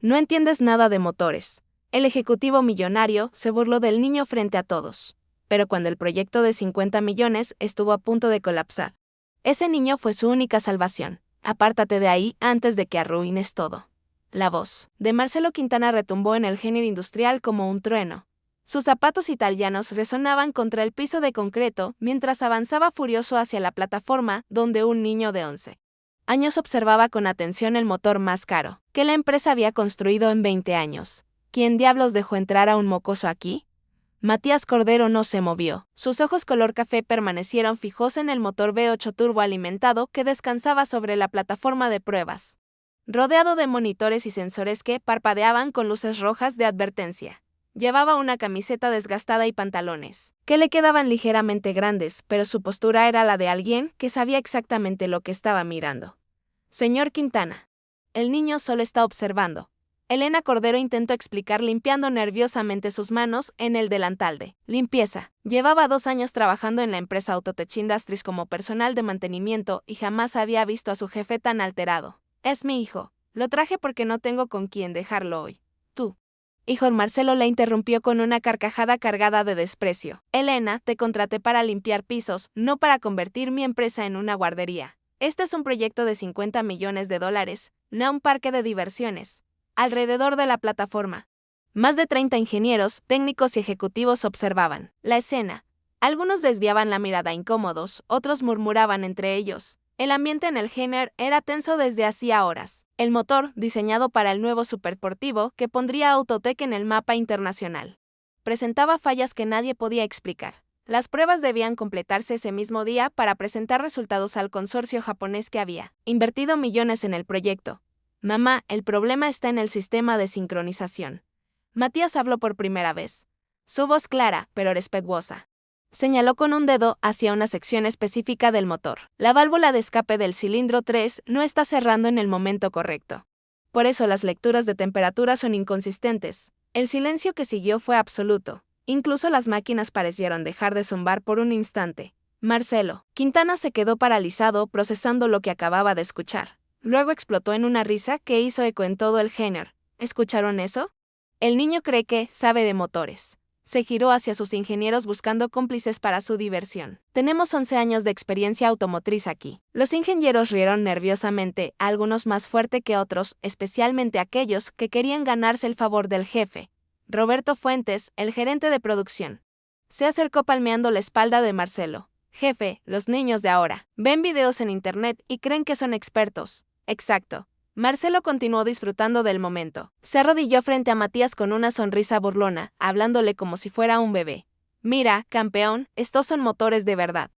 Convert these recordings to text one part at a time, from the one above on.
No entiendes nada de motores. El ejecutivo millonario se burló del niño frente a todos. Pero cuando el proyecto de 50 millones estuvo a punto de colapsar, ese niño fue su única salvación. Apártate de ahí antes de que arruines todo. La voz de Marcelo Quintana retumbó en el género industrial como un trueno. Sus zapatos italianos resonaban contra el piso de concreto mientras avanzaba furioso hacia la plataforma donde un niño de 11 años observaba con atención el motor más caro que la empresa había construido en 20 años. ¿Quién diablos dejó entrar a un mocoso aquí? Matías Cordero no se movió. Sus ojos color café permanecieron fijos en el motor V8 turbo alimentado que descansaba sobre la plataforma de pruebas, rodeado de monitores y sensores que parpadeaban con luces rojas de advertencia. Llevaba una camiseta desgastada y pantalones, que le quedaban ligeramente grandes, pero su postura era la de alguien que sabía exactamente lo que estaba mirando. Señor Quintana. El niño solo está observando. Elena Cordero intentó explicar limpiando nerviosamente sus manos en el delantal de limpieza. Llevaba 2 años trabajando en la empresa Autotech Industries como personal de mantenimiento y jamás había visto a su jefe tan alterado. Es mi hijo. Lo traje porque no tengo con quién dejarlo hoy. Tú. Hijo, Marcelo la interrumpió con una carcajada cargada de desprecio. Elena, te contraté para limpiar pisos, no para convertir mi empresa en una guardería. Este es un proyecto de 50 millones de dólares, no un parque de diversiones. Alrededor de la plataforma, más de 30 ingenieros, técnicos y ejecutivos observaban la escena. Algunos desviaban la mirada incómodos, otros murmuraban entre ellos. El ambiente en el hangar era tenso desde hacía horas. El motor, diseñado para el nuevo superdeportivo que pondría a Autotech en el mapa internacional, presentaba fallas que nadie podía explicar. Las pruebas debían completarse ese mismo día para presentar resultados al consorcio japonés que había invertido millones en el proyecto. Mamá, el problema está en el sistema de sincronización. Matías habló por primera vez. Su voz clara, pero respetuosa. Señaló con un dedo hacia una sección específica del motor. La válvula de escape del cilindro 3 no está cerrando en el momento correcto. Por eso las lecturas de temperatura son inconsistentes. El silencio que siguió fue absoluto. Incluso las máquinas parecieron dejar de zumbar por un instante. Marcelo. Quintana se quedó paralizado procesando lo que acababa de escuchar. Luego explotó en una risa que hizo eco en todo el hangar. ¿Escucharon eso? El niño cree que sabe de motores. Se giró hacia sus ingenieros buscando cómplices para su diversión. Tenemos 11 años de experiencia automotriz aquí. Los ingenieros rieron nerviosamente, algunos más fuerte que otros, especialmente aquellos que querían ganarse el favor del jefe. Roberto Fuentes, el gerente de producción, se acercó palmeando la espalda de Marcelo. Jefe, los niños de ahora ven videos en internet y creen que son expertos. Exacto. Marcelo continuó disfrutando del momento. Se arrodilló frente a Matías con una sonrisa burlona, hablándole como si fuera un bebé. Mira, campeón, estos son motores de verdad.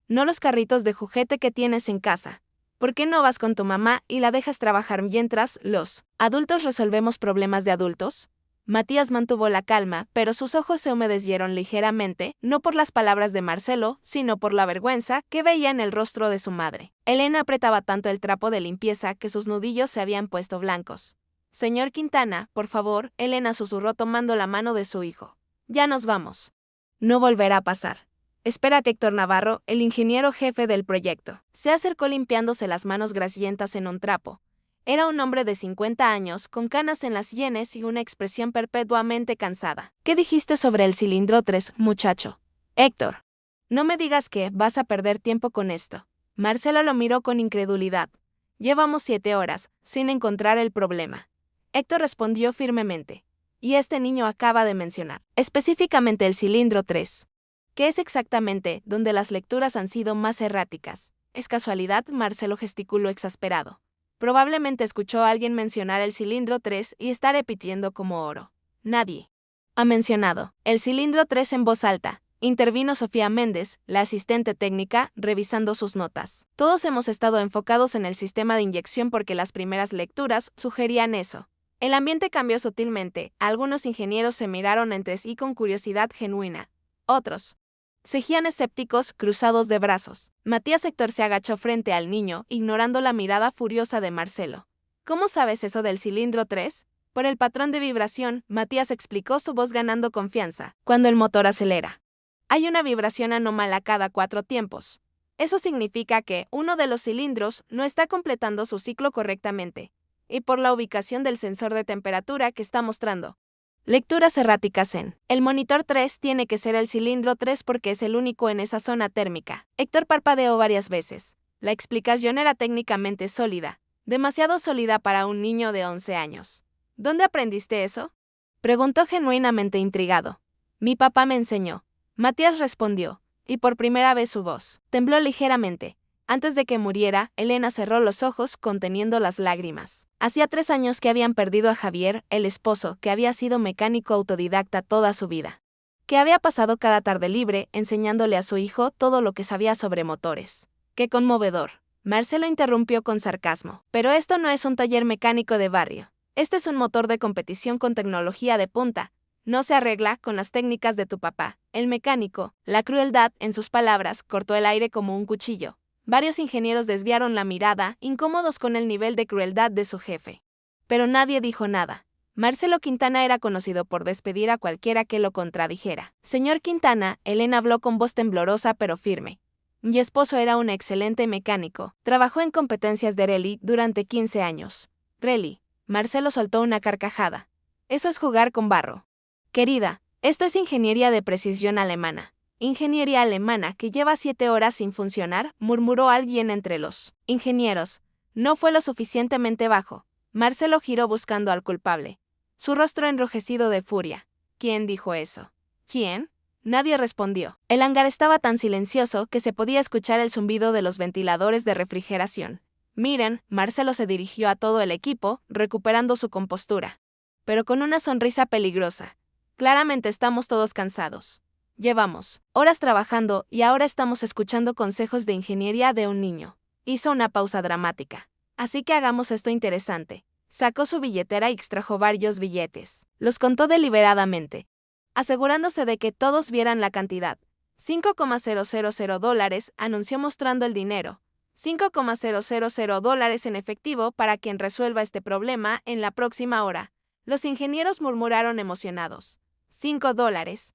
No los carritos de juguete que tienes en casa. ¿Por qué no vas con tu mamá y la dejas trabajar mientras los adultos resolvemos problemas de adultos? Matías mantuvo la calma, pero sus ojos se humedecieron ligeramente, no por las palabras de Marcelo, sino por la vergüenza que veía en el rostro de su madre. Elena apretaba tanto el trapo de limpieza que sus nudillos se habían puesto blancos. Señor Quintana, por favor, Elena susurró tomando la mano de su hijo. Ya nos vamos. No volverá a pasar. Espérate, Héctor Navarro, el ingeniero jefe del proyecto. Se acercó limpiándose las manos grasientas en un trapo. Era un hombre de 50 años, con canas en las sienes y una expresión perpetuamente cansada. ¿Qué dijiste sobre el cilindro 3, muchacho? Héctor. No me digas que vas a perder tiempo con esto. Marcelo lo miró con incredulidad. Llevamos 7 horas, sin encontrar el problema. Héctor respondió firmemente. Y este niño acaba de mencionar, específicamente el cilindro 3. ¿Qué es exactamente donde las lecturas han sido más erráticas? ¿Es casualidad? Marcelo gesticuló exasperado. Probablemente escuchó a alguien mencionar el cilindro 3 y está repitiendo como oro. Nadie ha mencionado el cilindro 3 en voz alta. Intervino Sofía Méndez, la asistente técnica, revisando sus notas. Todos hemos estado enfocados en el sistema de inyección porque las primeras lecturas sugerían eso. El ambiente cambió sutilmente. Algunos ingenieros se miraron entre sí con curiosidad genuina. Otros seguían escépticos, cruzados de brazos. Matías Héctor se agachó frente al niño, ignorando la mirada furiosa de Marcelo. ¿Cómo sabes eso del cilindro 3? Por el patrón de vibración, Matías explicó, su voz ganando confianza. Cuando el motor acelera, hay una vibración anómala cada 4 tiempos. Eso significa que uno de los cilindros no está completando su ciclo correctamente. y por la ubicación del sensor de temperatura que está mostrando. Lecturas erráticas en el monitor 3 tiene que ser el cilindro 3 porque es el único en esa zona térmica. Héctor parpadeó varias veces. La explicación era técnicamente sólida, demasiado sólida para un niño de 11 años. ¿Dónde aprendiste eso?, preguntó genuinamente intrigado. Mi papá me enseñó. Matías respondió, y por primera vez su voz tembló ligeramente. Antes de que muriera, Elena cerró los ojos conteniendo las lágrimas. Hacía 3 años que habían perdido a Javier, el esposo, que había sido mecánico autodidacta toda su vida. Que había pasado cada tarde libre enseñándole a su hijo todo lo que sabía sobre motores. ¡Qué conmovedor! Marcelo interrumpió con sarcasmo. Pero esto no es un taller mecánico de barrio. Este es un motor de competición con tecnología de punta. No se arregla con las técnicas de tu papá. El mecánico, la crueldad, en sus palabras, cortó el aire como un cuchillo. Varios ingenieros desviaron la mirada, incómodos con el nivel de crueldad de su jefe. Pero nadie dijo nada. Marcelo Quintana era conocido por despedir a cualquiera que lo contradijera. Señor Quintana, Elena habló con voz temblorosa pero firme. Mi esposo era un excelente mecánico. Trabajó en competencias de rally durante 15 años. Rally. Marcelo soltó una carcajada. Eso es jugar con barro. Querida, esto es ingeniería de precisión alemana. Ingeniería alemana que lleva 7 horas sin funcionar, murmuró alguien entre los ingenieros. No fue lo suficientemente bajo. Marcelo giró buscando al culpable. Su rostro enrojecido de furia. ¿Quién dijo eso? ¿Quién? Nadie respondió. El hangar estaba tan silencioso que se podía escuchar el zumbido de los ventiladores de refrigeración. Miren, Marcelo se dirigió a todo el equipo, recuperando su compostura. Pero con una sonrisa peligrosa. Claramente estamos todos cansados. Llevamos horas trabajando y ahora estamos escuchando consejos de ingeniería de un niño. Hizo una pausa dramática. Así que hagamos esto interesante. Sacó su billetera y extrajo varios billetes. Los contó deliberadamente, asegurándose de que todos vieran la cantidad. $5,000, anunció mostrando el dinero. $5,000 en efectivo para quien resuelva este problema en la próxima hora. Los ingenieros murmuraron emocionados. $5.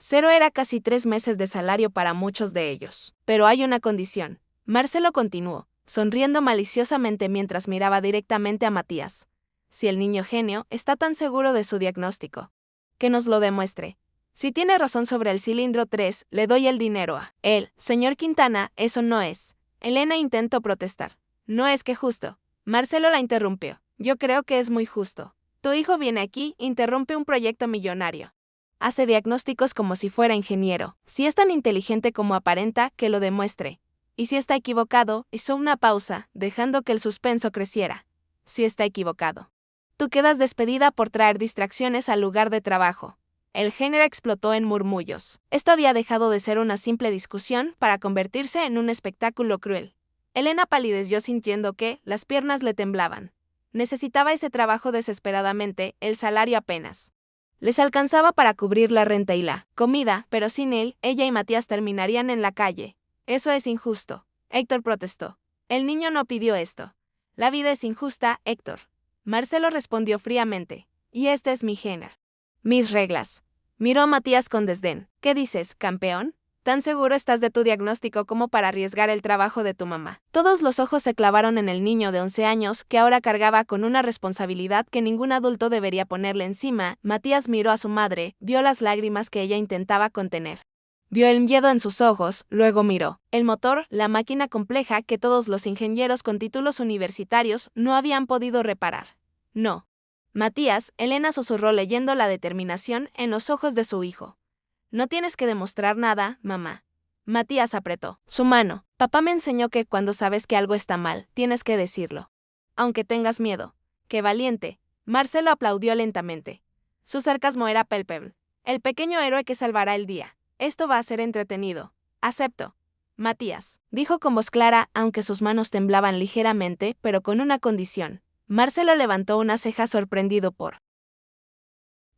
Cero era casi 3 meses de salario para muchos de ellos. Pero hay una condición. Marcelo continuó, sonriendo maliciosamente mientras miraba directamente a Matías. Si el niño genio está tan seguro de su diagnóstico, que nos lo demuestre. Si tiene razón sobre el cilindro 3, le doy el dinero a él. Señor Quintana, eso no es. Elena intentó protestar. No es que justo. Marcelo la interrumpió. Yo creo que es muy justo. Tu hijo viene aquí, interrumpe un proyecto millonario. Hace diagnósticos como si fuera ingeniero. Si es tan inteligente como aparenta, que lo demuestre. Y si está equivocado, hizo una pausa, dejando que el suspenso creciera. Si está equivocado. Tú quedas despedida por traer distracciones al lugar de trabajo. El género explotó en murmullos. Esto había dejado de ser una simple discusión para convertirse en un espectáculo cruel. Elena palideció sintiendo que las piernas le temblaban. Necesitaba ese trabajo desesperadamente, el salario apenas les alcanzaba para cubrir la renta y la comida, pero sin él, ella y Matías terminarían en la calle. Eso es injusto. Héctor protestó. El niño no pidió esto. La vida es injusta, Héctor. Marcelo respondió fríamente. Y este es mi género. Mis reglas. Miró a Matías con desdén. ¿Qué dices, campeón? ¿Tan seguro estás de tu diagnóstico como para arriesgar el trabajo de tu mamá? Todos los ojos se clavaron en el niño de 11 años que ahora cargaba con una responsabilidad que ningún adulto debería ponerle encima. Matías miró a su madre, vio las lágrimas que ella intentaba contener. Vio el miedo en sus ojos, luego miró el motor, la máquina compleja que todos los ingenieros con títulos universitarios no habían podido reparar. No. Matías, Elena susurró leyendo la determinación en los ojos de su hijo. No tienes que demostrar nada, mamá. Matías apretó su mano. Papá me enseñó que cuando sabes que algo está mal, tienes que decirlo. Aunque tengas miedo. ¡Qué valiente! Marcelo aplaudió lentamente. Su sarcasmo era palpable. El pequeño héroe que salvará el día. Esto va a ser entretenido. Acepto. Matías, dijo con voz clara, aunque sus manos temblaban ligeramente, pero con una condición. Marcelo levantó una ceja sorprendido por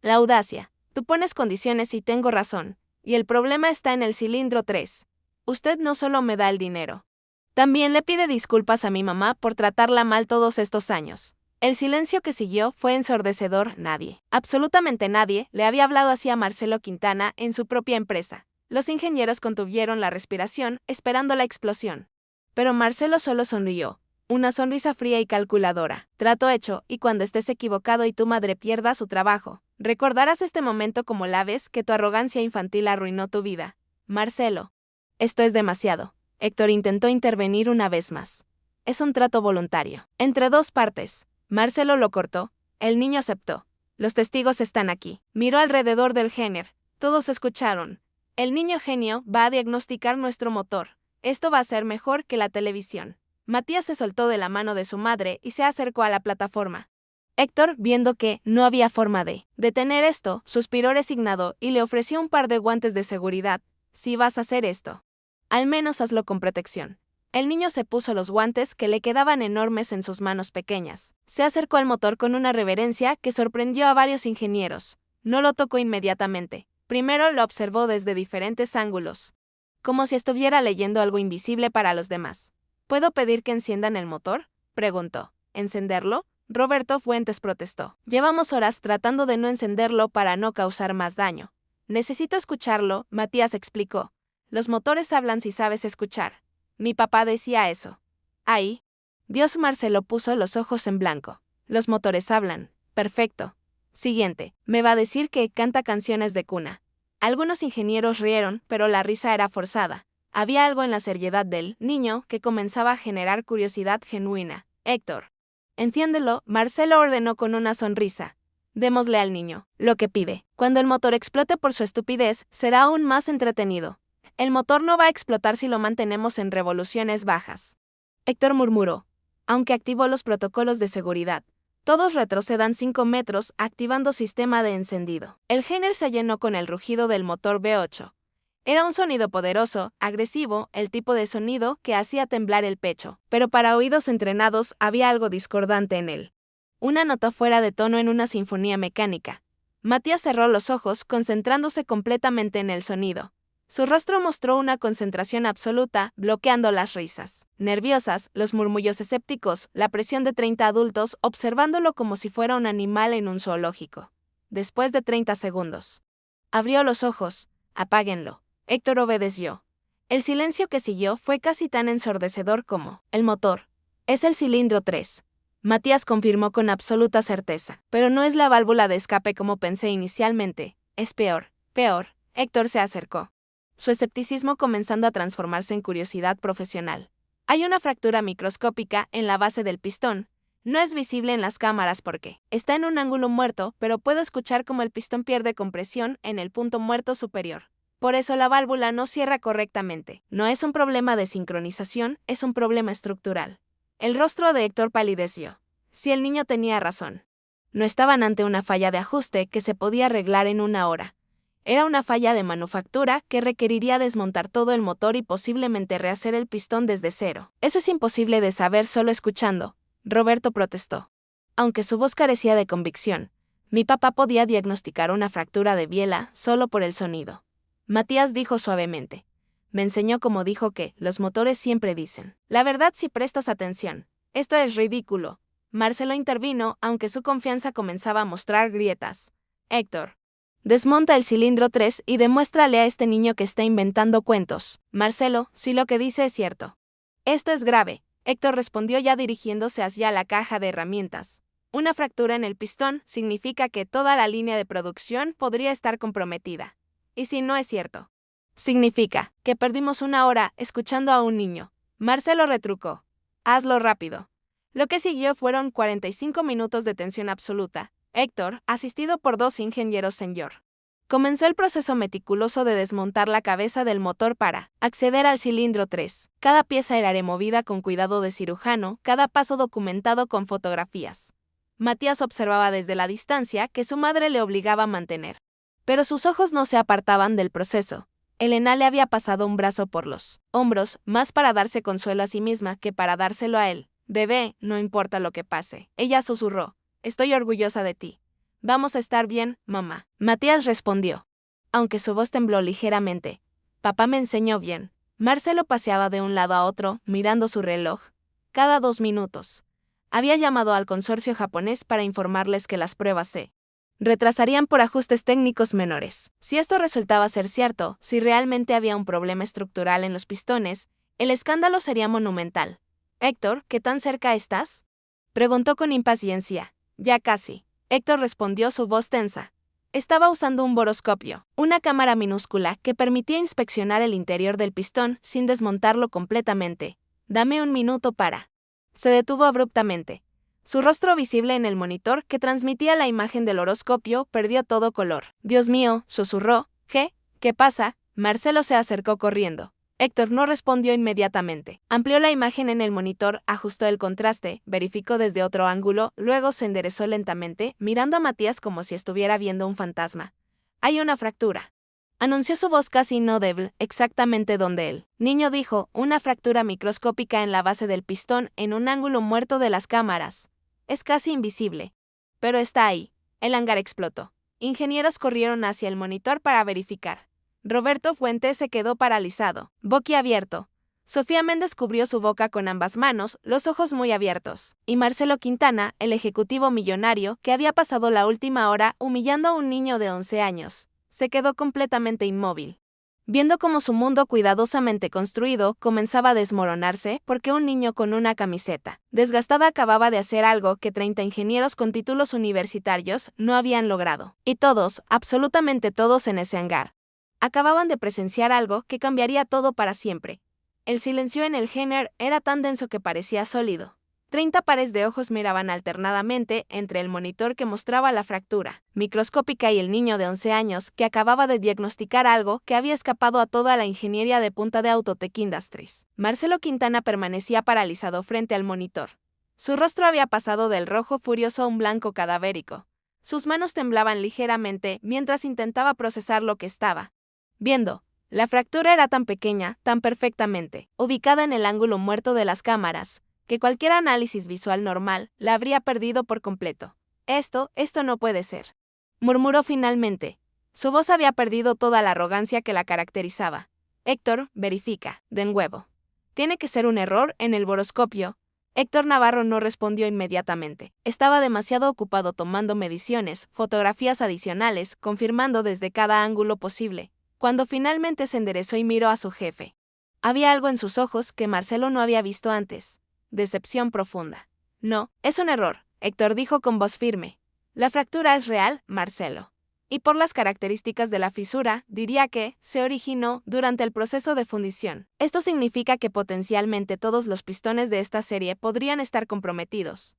la audacia. Tú pones condiciones y tengo razón, y el problema está en el cilindro 3. Usted no solo me da el dinero. También le pide disculpas a mi mamá por tratarla mal todos estos años. El silencio que siguió fue ensordecedor. Nadie, absolutamente nadie, le había hablado así a Marcelo Quintana en su propia empresa. Los ingenieros contuvieron la respiración, esperando la explosión. Pero Marcelo solo sonrió. Una sonrisa fría y calculadora. Trato hecho, y cuando estés equivocado y tu madre pierda su trabajo, recordarás este momento como la vez que tu arrogancia infantil arruinó tu vida. Marcelo. Esto es demasiado. Héctor intentó intervenir una vez más. Es un trato voluntario. Entre dos partes. Marcelo lo cortó. El niño aceptó. Los testigos están aquí. Miró alrededor del género. Todos escucharon. El niño genio va a diagnosticar nuestro motor. Esto va a ser mejor que la televisión. Matías se soltó de la mano de su madre y se acercó a la plataforma. Héctor, viendo que no había forma de detener esto, suspiró resignado y le ofreció un par de guantes de seguridad. Si vas a hacer esto, al menos hazlo con protección. El niño se puso los guantes que le quedaban enormes en sus manos pequeñas. Se acercó al motor con una reverencia que sorprendió a varios ingenieros. No lo tocó inmediatamente. Primero lo observó desde diferentes ángulos, como si estuviera leyendo algo invisible para los demás. ¿Puedo pedir que enciendan el motor?, preguntó. ¿Encenderlo? Roberto Fuentes protestó. Llevamos horas tratando de no encenderlo para no causar más daño. Necesito escucharlo, Matías explicó. Los motores hablan si sabes escuchar. Mi papá decía eso. Ahí. Dios. Marcelo puso los ojos en blanco. Los motores hablan. Perfecto. Siguiente. Me va a decir que canta canciones de cuna. Algunos ingenieros rieron, pero la risa era forzada. Había algo en la seriedad del niño que comenzaba a generar curiosidad genuina. Héctor. Enciéndelo, Marcelo ordenó con una sonrisa. Démosle al niño lo que pide. Cuando el motor explote por su estupidez, será aún más entretenido. El motor no va a explotar si lo mantenemos en revoluciones bajas. Héctor murmuró, aunque activó los protocolos de seguridad. Todos retrocedan 5 metros, activando sistema de encendido. El género se llenó con el rugido del motor V8. Era un sonido poderoso, agresivo, el tipo de sonido que hacía temblar el pecho, pero para oídos entrenados había algo discordante en él. Una nota fuera de tono en una sinfonía mecánica. Matías cerró los ojos, concentrándose completamente en el sonido. Su rostro mostró una concentración absoluta, bloqueando las risas nerviosas, los murmullos escépticos, la presión de 30 adultos observándolo como si fuera un animal en un zoológico. Después de 30 segundos. Abrió los ojos. Apáguenlo. Héctor obedeció. El silencio que siguió fue casi tan ensordecedor como el motor. Es el cilindro 3. Matías confirmó con absoluta certeza. Pero no es la válvula de escape como pensé inicialmente. Es peor. Héctor se acercó. Su escepticismo comenzando a transformarse en curiosidad profesional. Hay una fractura microscópica en la base del pistón. No es visible en las cámaras porque está en un ángulo muerto, pero puedo escuchar cómo el pistón pierde compresión en el punto muerto superior. Por eso la válvula no cierra correctamente. No es un problema de sincronización, es un problema estructural. El rostro de Héctor palideció. Si el niño tenía razón. No estaban ante una falla de ajuste que se podía arreglar en una hora. Era una falla de manufactura que requeriría desmontar todo el motor y posiblemente rehacer el pistón desde cero. Eso es imposible de saber solo escuchando, Roberto protestó. Aunque su voz carecía de convicción, mi papá podía diagnosticar una fractura de biela solo por el sonido. Matías dijo suavemente. Me enseñó como dijo que los motores siempre dicen. La verdad si prestas atención. Esto es ridículo. Marcelo intervino, aunque su confianza comenzaba a mostrar grietas. Héctor. Desmonta el cilindro 3 y demuéstrale a este niño que está inventando cuentos. Marcelo, si lo que dice es cierto. Esto es grave, Héctor respondió ya dirigiéndose hacia la caja de herramientas. Una fractura en el pistón significa que toda la línea de producción podría estar comprometida. ¿Y si no es cierto? Significa que perdimos una hora escuchando a un niño. Marcelo retrucó. Hazlo rápido. Lo que siguió fueron 45 minutos de tensión absoluta. Héctor, asistido por 2 ingenieros senior, comenzó el proceso meticuloso de desmontar la cabeza del motor para acceder al cilindro 3. Cada pieza era removida con cuidado de cirujano, cada paso documentado con fotografías. Matías observaba desde la distancia que su madre le obligaba a mantener. Pero sus ojos no se apartaban del proceso. Elena le había pasado un brazo por los hombros, más para darse consuelo a sí misma que para dárselo a él. Bebé, no importa lo que pase. Ella susurró. Estoy orgullosa de ti. Vamos a estar bien, mamá. Matías respondió, aunque su voz tembló ligeramente. Papá me enseñó bien. Marcelo paseaba de un lado a otro, mirando su reloj. Cada 2 minutos. Había llamado al consorcio japonés para informarles que las pruebas se retrasarían por ajustes técnicos menores. Si esto resultaba ser cierto, si realmente había un problema estructural en los pistones, el escándalo sería monumental. Héctor, ¿qué tan cerca estás? Preguntó con impaciencia. Ya casi. Héctor respondió, su voz tensa. Estaba usando un boroscopio, una cámara minúscula que permitía inspeccionar el interior del pistón sin desmontarlo completamente. Dame un minuto para. Se detuvo abruptamente. Su rostro visible en el monitor que transmitía la imagen del horoscopio perdió todo color. Dios mío, susurró. ¿Qué pasa? Marcelo se acercó corriendo. Héctor no respondió inmediatamente. Amplió la imagen en el monitor, ajustó el contraste, verificó desde otro ángulo, luego se enderezó lentamente, mirando a Matías como si estuviera viendo un fantasma. Hay una fractura. Anunció su voz casi inaudible, exactamente donde el niño dijo, una fractura microscópica en la base del pistón, en un ángulo muerto de las cámaras. Es casi invisible. Pero está ahí. El hangar explotó. Ingenieros corrieron hacia el monitor para verificar. Roberto Fuentes se quedó paralizado, boquiabierto. Sofía Méndez cubrió su boca con ambas manos, los ojos muy abiertos. Y Marcelo Quintana, el ejecutivo millonario, que había pasado la última hora humillando a un niño de 11 años, se quedó completamente inmóvil. Viendo cómo su mundo cuidadosamente construido comenzaba a desmoronarse porque un niño con una camiseta desgastada acababa de hacer algo que 30 ingenieros con títulos universitarios no habían logrado. Y todos, absolutamente todos en ese hangar, acababan de presenciar algo que cambiaría todo para siempre. El silencio en el hangar era tan denso que parecía sólido. 30 pares de ojos miraban alternadamente entre el monitor que mostraba la fractura microscópica y el niño de 11 años que acababa de diagnosticar algo que había escapado a toda la ingeniería de punta de Autotech Industries. Marcelo Quintana permanecía paralizado frente al monitor. Su rostro había pasado del rojo furioso a un blanco cadavérico. Sus manos temblaban ligeramente mientras intentaba procesar lo que estaba viendo. La fractura era tan pequeña, tan perfectamente ubicada en el ángulo muerto de las cámaras, que cualquier análisis visual normal la habría perdido por completo. Esto no puede ser, murmuró finalmente. Su voz había perdido toda la arrogancia que la caracterizaba. Héctor, verifica, de nuevo. Tiene que ser un error en el boroscopio. Héctor Navarro no respondió inmediatamente. Estaba demasiado ocupado tomando mediciones, fotografías adicionales, confirmando desde cada ángulo posible. Cuando finalmente se enderezó y miró a su jefe, había algo en sus ojos que Marcelo no había visto antes. Decepción profunda. No, es un error, Héctor dijo con voz firme. La fractura es real, Marcelo. Y por las características de la fisura, diría que se originó durante el proceso de fundición. Esto significa que potencialmente todos los pistones de esta serie podrían estar comprometidos.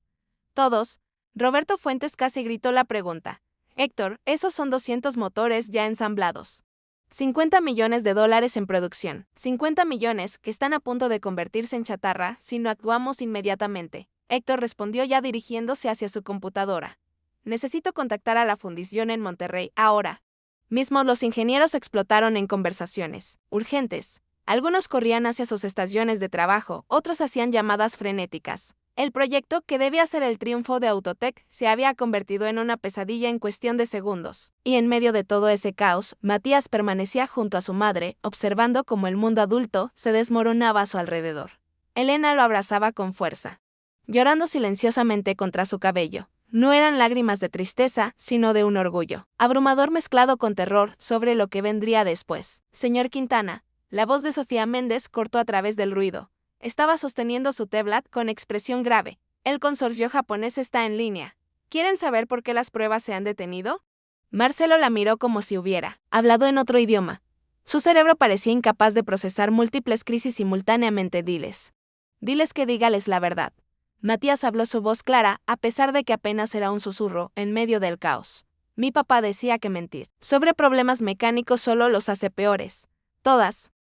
Todos. Roberto Fuentes casi gritó la pregunta. Héctor, esos son 200 motores ya ensamblados. 50 millones de dólares en producción. 50 millones que están a punto de convertirse en chatarra si no actuamos inmediatamente. Héctor respondió ya dirigiéndose hacia su computadora. Necesito contactar a la fundición en Monterrey ahora mismo. Los ingenieros explotaron en conversaciones urgentes. Algunos corrían hacia sus estaciones de trabajo, otros hacían llamadas frenéticas. El proyecto, que debía ser el triunfo de Autotech, se había convertido en una pesadilla en cuestión de segundos. Y en medio de todo ese caos, Matías permanecía junto a su madre, observando cómo el mundo adulto se desmoronaba a su alrededor. Elena lo abrazaba con fuerza, llorando silenciosamente contra su cabello. No eran lágrimas de tristeza, sino de un orgullo abrumador mezclado con terror sobre lo que vendría después. Señor Quintana, la voz de Sofía Méndez cortó a través del ruido. Estaba sosteniendo su tablet con expresión grave. El consorcio japonés está en línea. ¿Quieren saber por qué las pruebas se han detenido? Marcelo la miró como si hubiera hablado en otro idioma. Su cerebro parecía incapaz de procesar múltiples crisis simultáneamente. Diles que dígales la verdad. Matías habló, su voz clara, a pesar de que apenas era un susurro, en medio del caos. Mi papá decía que mentir sobre problemas mecánicos solo los hace peores. Todas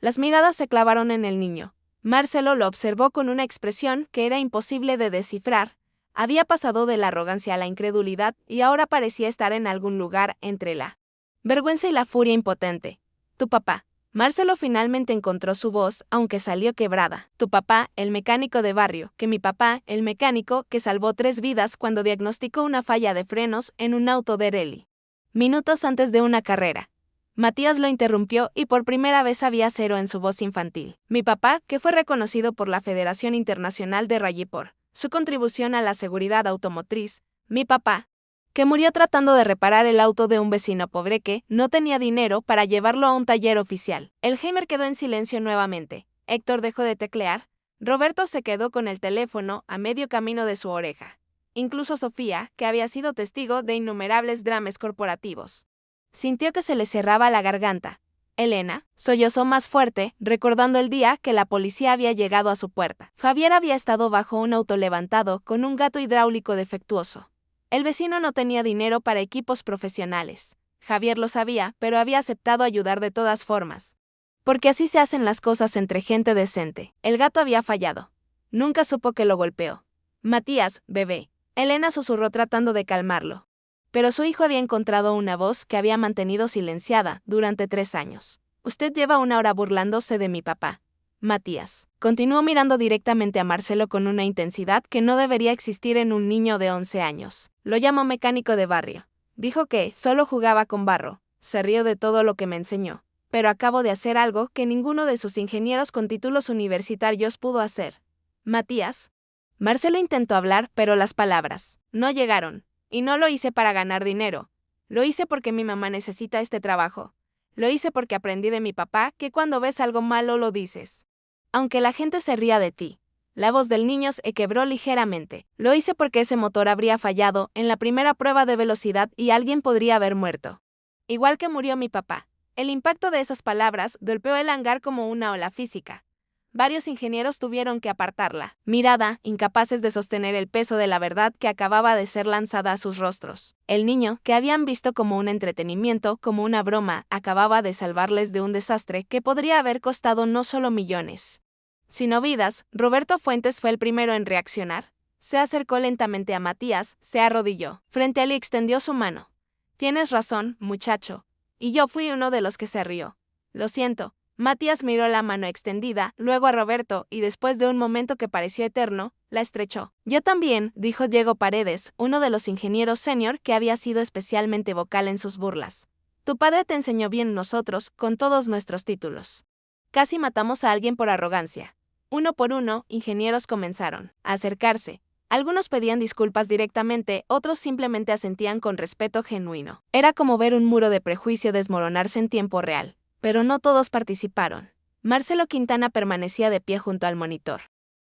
las miradas se clavaron en el niño. Marcelo lo observó con una expresión que era imposible de descifrar. Había pasado de la arrogancia a la incredulidad y ahora parecía estar en algún lugar entre la vergüenza y la furia impotente. Tu papá. Marcelo finalmente encontró su voz, aunque salió quebrada. Tu papá, el mecánico de barrio, que mi papá, el mecánico que salvó 3 vidas cuando diagnosticó una falla de frenos en un auto de rally. Minutos antes de una carrera. Matías lo interrumpió y por primera vez había cero en su voz infantil. Mi papá, que fue reconocido por la Federación Internacional de Rally por su contribución a la seguridad automotriz. Mi papá, que murió tratando de reparar el auto de un vecino pobre que no tenía dinero para llevarlo a un taller oficial. El Heimer quedó en silencio nuevamente. Héctor dejó de teclear. Roberto se quedó con el teléfono a medio camino de su oreja. Incluso Sofía, que había sido testigo de innumerables dramas corporativos, sintió que se le cerraba la garganta. Elena sollozó más fuerte, recordando el día que la policía había llegado a su puerta. Javier había estado bajo un auto levantado con un gato hidráulico defectuoso. El vecino no tenía dinero para equipos profesionales. Javier lo sabía, pero había aceptado ayudar de todas formas. Porque así se hacen las cosas entre gente decente. El gato había fallado. Nunca supo que lo golpeó. Matías, bebé. Elena susurró tratando de calmarlo. Pero su hijo había encontrado una voz que había mantenido silenciada durante 3 años. Usted lleva 1 hora burlándose de mi papá. Matías continuó mirando directamente a Marcelo con una intensidad que no debería existir en un niño de 11 años. Lo llamó mecánico de barrio. Dijo que solo jugaba con barro. Se rió de todo lo que me enseñó. Pero acabo de hacer algo que ninguno de sus ingenieros con títulos universitarios pudo hacer. Matías. Marcelo intentó hablar, pero las palabras no llegaron. Y no lo hice para ganar dinero. Lo hice porque mi mamá necesita este trabajo. Lo hice porque aprendí de mi papá que cuando ves algo malo lo dices. Aunque la gente se ría de ti. La voz del niño se quebró ligeramente. Lo hice porque ese motor habría fallado en la primera prueba de velocidad y alguien podría haber muerto. Igual que murió mi papá. El impacto de esas palabras golpeó el hangar como una ola física. Varios ingenieros tuvieron que apartarla mirada, incapaces de sostener el peso de la verdad que acababa de ser lanzada a sus rostros. El niño, que habían visto como un entretenimiento, como una broma, acababa de salvarles de un desastre que podría haber costado no solo millones, sino vidas. Roberto Fuentes fue el primero en reaccionar. Se acercó lentamente a Matías, se arrodilló frente a él y extendió su mano. Tienes razón, muchacho. Y yo fui uno de los que se rió. Lo siento. Matías miró la mano extendida, luego a Roberto, y después de un momento que pareció eterno, la estrechó. Yo también, dijo Diego Paredes, uno de los ingenieros senior que había sido especialmente vocal en sus burlas. Tu padre te enseñó bien nosotros, con todos nuestros títulos. Casi matamos a alguien por arrogancia. Uno por uno, ingenieros comenzaron a acercarse. Algunos pedían disculpas directamente, otros simplemente asentían con respeto genuino. Era como ver un muro de prejuicio desmoronarse en tiempo real. Pero no todos participaron. Marcelo Quintana permanecía de pie junto al monitor,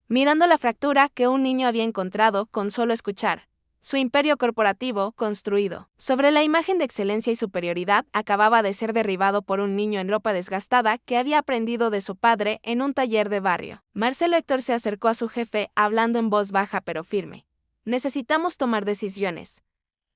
mirando la fractura que un niño había encontrado con solo escuchar. Su imperio corporativo, construido sobre la imagen de excelencia y superioridad, acababa de ser derribado por un niño en ropa desgastada que había aprendido de su padre en un taller de barrio. Marcelo Héctor se acercó a su jefe, hablando en voz baja pero firme. Necesitamos tomar decisiones.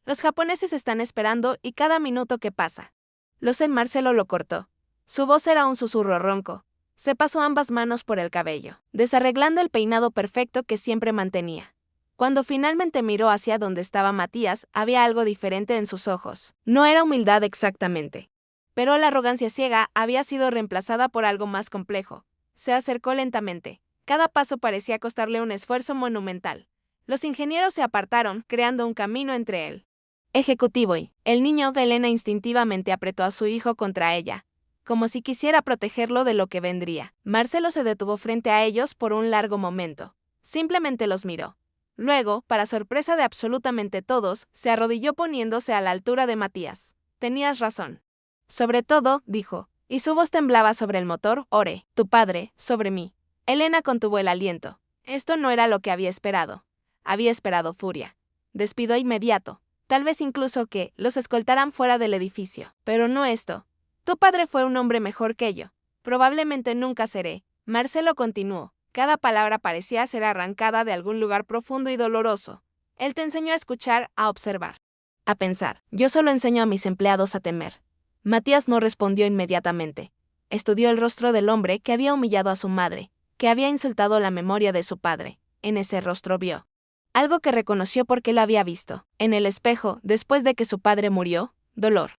Los japoneses están esperando y cada minuto que pasa. Lo sé. Marcelo lo cortó. Su voz era un susurro ronco. Se pasó ambas manos por el cabello, desarreglando el peinado perfecto que siempre mantenía. Cuando finalmente miró hacia donde estaba Matías, había algo diferente en sus ojos. No era humildad exactamente, pero la arrogancia ciega había sido reemplazada por algo más complejo. Se acercó lentamente. Cada paso parecía costarle un esfuerzo monumental. Los ingenieros se apartaron, creando un camino entre él. Ejecutivo y el niño. Elena instintivamente apretó a su hijo contra ella, como si quisiera protegerlo de lo que vendría. Marcelo se detuvo frente a ellos por un largo momento. Simplemente los miró. Luego, para sorpresa de absolutamente todos, se arrodilló poniéndose a la altura de Matías. Tenías razón. Sobre todo, dijo, y su voz temblaba sobre el motor, oré, tu padre, sobre mí. Elena contuvo el aliento. Esto no era lo que había esperado. Había esperado furia. Despido inmediato. Tal vez incluso que los escoltaran fuera del edificio. Pero no esto. Tu padre fue un hombre mejor que yo. Probablemente nunca seré. Marcelo continuó. Cada palabra parecía ser arrancada de algún lugar profundo y doloroso. Él te enseñó a escuchar, a observar, a pensar. Yo solo enseño a mis empleados a temer. Matías no respondió inmediatamente. Estudió el rostro del hombre que había humillado a su madre, que había insultado la memoria de su padre. En ese rostro vio algo que reconoció porque lo había visto en el espejo después de que su padre murió: dolor.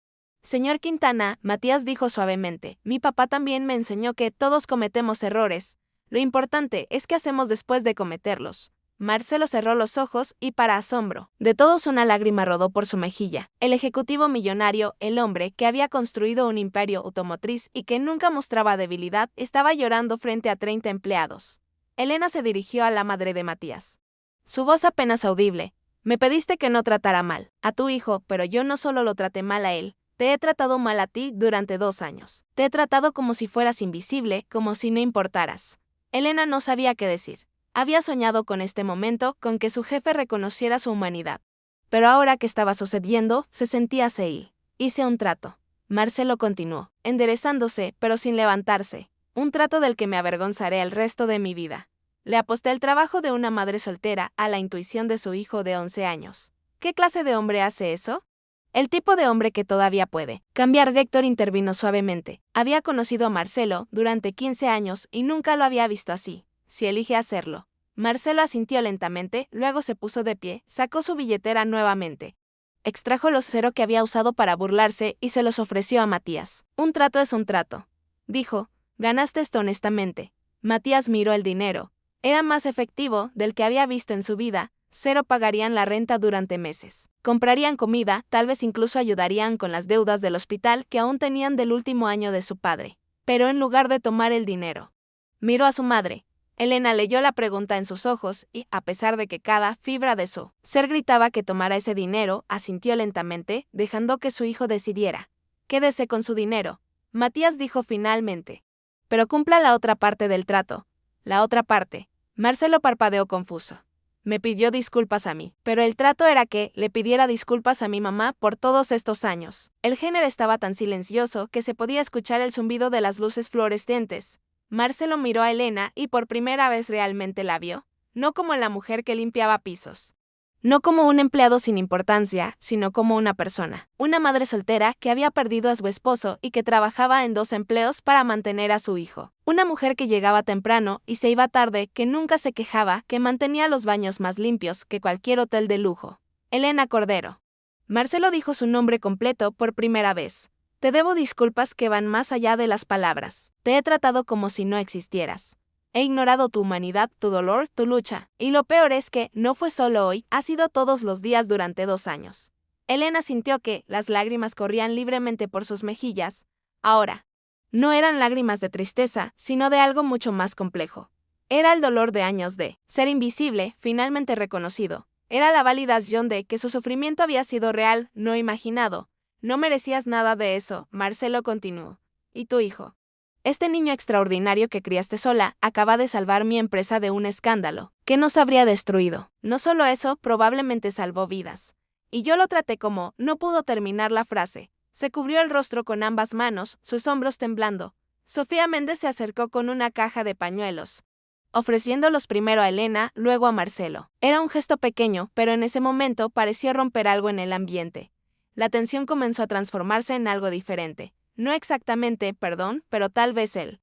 Señor Quintana, Matías dijo suavemente, mi papá también me enseñó que todos cometemos errores. Lo importante es qué hacemos después de cometerlos. Marcelo cerró los ojos y, para asombro de todos, una lágrima rodó por su mejilla. El ejecutivo millonario, el hombre que había construido un imperio automotriz y que nunca mostraba debilidad, estaba llorando frente a 30 empleados. Elena se dirigió a la madre de Matías. Su voz apenas audible. Me pediste que no tratara mal a tu hijo, pero yo no solo lo traté mal a él. Te he tratado mal a ti durante 2 años. Te he tratado como si fueras invisible, como si no importaras. Elena no sabía qué decir. Había soñado con este momento, con que su jefe reconociera su humanidad. Pero ahora que estaba sucediendo, se sentía séil. Hice un trato. Marcelo continuó, enderezándose, pero sin levantarse. Un trato del que me avergonzaré el resto de mi vida. Le aposté el trabajo de una madre soltera a la intuición de su hijo de 11 años. ¿Qué clase de hombre hace eso? El tipo de hombre que todavía puede cambiar. Héctor intervino suavemente. Había conocido a Marcelo durante 15 años y nunca lo había visto así. Si elige hacerlo. Marcelo asintió lentamente, luego se puso de pie, sacó su billetera nuevamente. Extrajo los 0 que había usado para burlarse y se los ofreció a Matías. Un trato es un trato. Dijo, ganaste esto honestamente. Matías miró el dinero. Era más efectivo del que había visto en su vida. 0 pagarían la renta durante meses. Comprarían comida, tal vez incluso ayudarían con las deudas del hospital que aún tenían del último año de su padre. Pero en lugar de tomar el dinero, miró a su madre. Elena leyó la pregunta en sus ojos y, a pesar de que cada fibra de su ser gritaba que tomara ese dinero, asintió lentamente, dejando que su hijo decidiera. Quédese con su dinero, Matías dijo finalmente. Pero cumpla la otra parte del trato. La otra parte. Marcelo parpadeó confuso. Me pidió disculpas a mí, pero el trato era que le pidiera disculpas a mi mamá por todos estos años. El género estaba tan silencioso que se podía escuchar el zumbido de las luces fluorescentes. Marcelo miró a Elena y por primera vez realmente la vio, no como la mujer que limpiaba pisos. No como un empleado sin importancia, sino como una persona. Una madre soltera que había perdido a su esposo y que trabajaba en 2 empleos para mantener a su hijo. Una mujer que llegaba temprano y se iba tarde, que nunca se quejaba, que mantenía los baños más limpios que cualquier hotel de lujo. Elena Cordero. Marcelo dijo su nombre completo por primera vez. Te debo disculpas que van más allá de las palabras. Te he tratado como si no existieras. He ignorado tu humanidad, tu dolor, tu lucha. Y lo peor es que no fue solo hoy, ha sido todos los días durante 2 años. Elena sintió que las lágrimas corrían libremente por sus mejillas. Ahora, no eran lágrimas de tristeza, sino de algo mucho más complejo. Era el dolor de años de ser invisible, finalmente reconocido. Era la validación de que su sufrimiento había sido real, no imaginado. No merecías nada de eso, Marcelo continuó. ¿Y tu hijo? Este niño extraordinario que criaste sola acaba de salvar mi empresa de un escándalo que nos habría destruido. No solo eso, probablemente salvó vidas. Y yo lo traté como, no pudo terminar la frase. Se cubrió el rostro con ambas manos, sus hombros temblando. Sofía Méndez se acercó con una caja de pañuelos, ofreciéndolos primero a Elena, luego a Marcelo. Era un gesto pequeño, pero en ese momento pareció romper algo en el ambiente. La tensión comenzó a transformarse en algo diferente. No exactamente, perdón, pero tal vez él.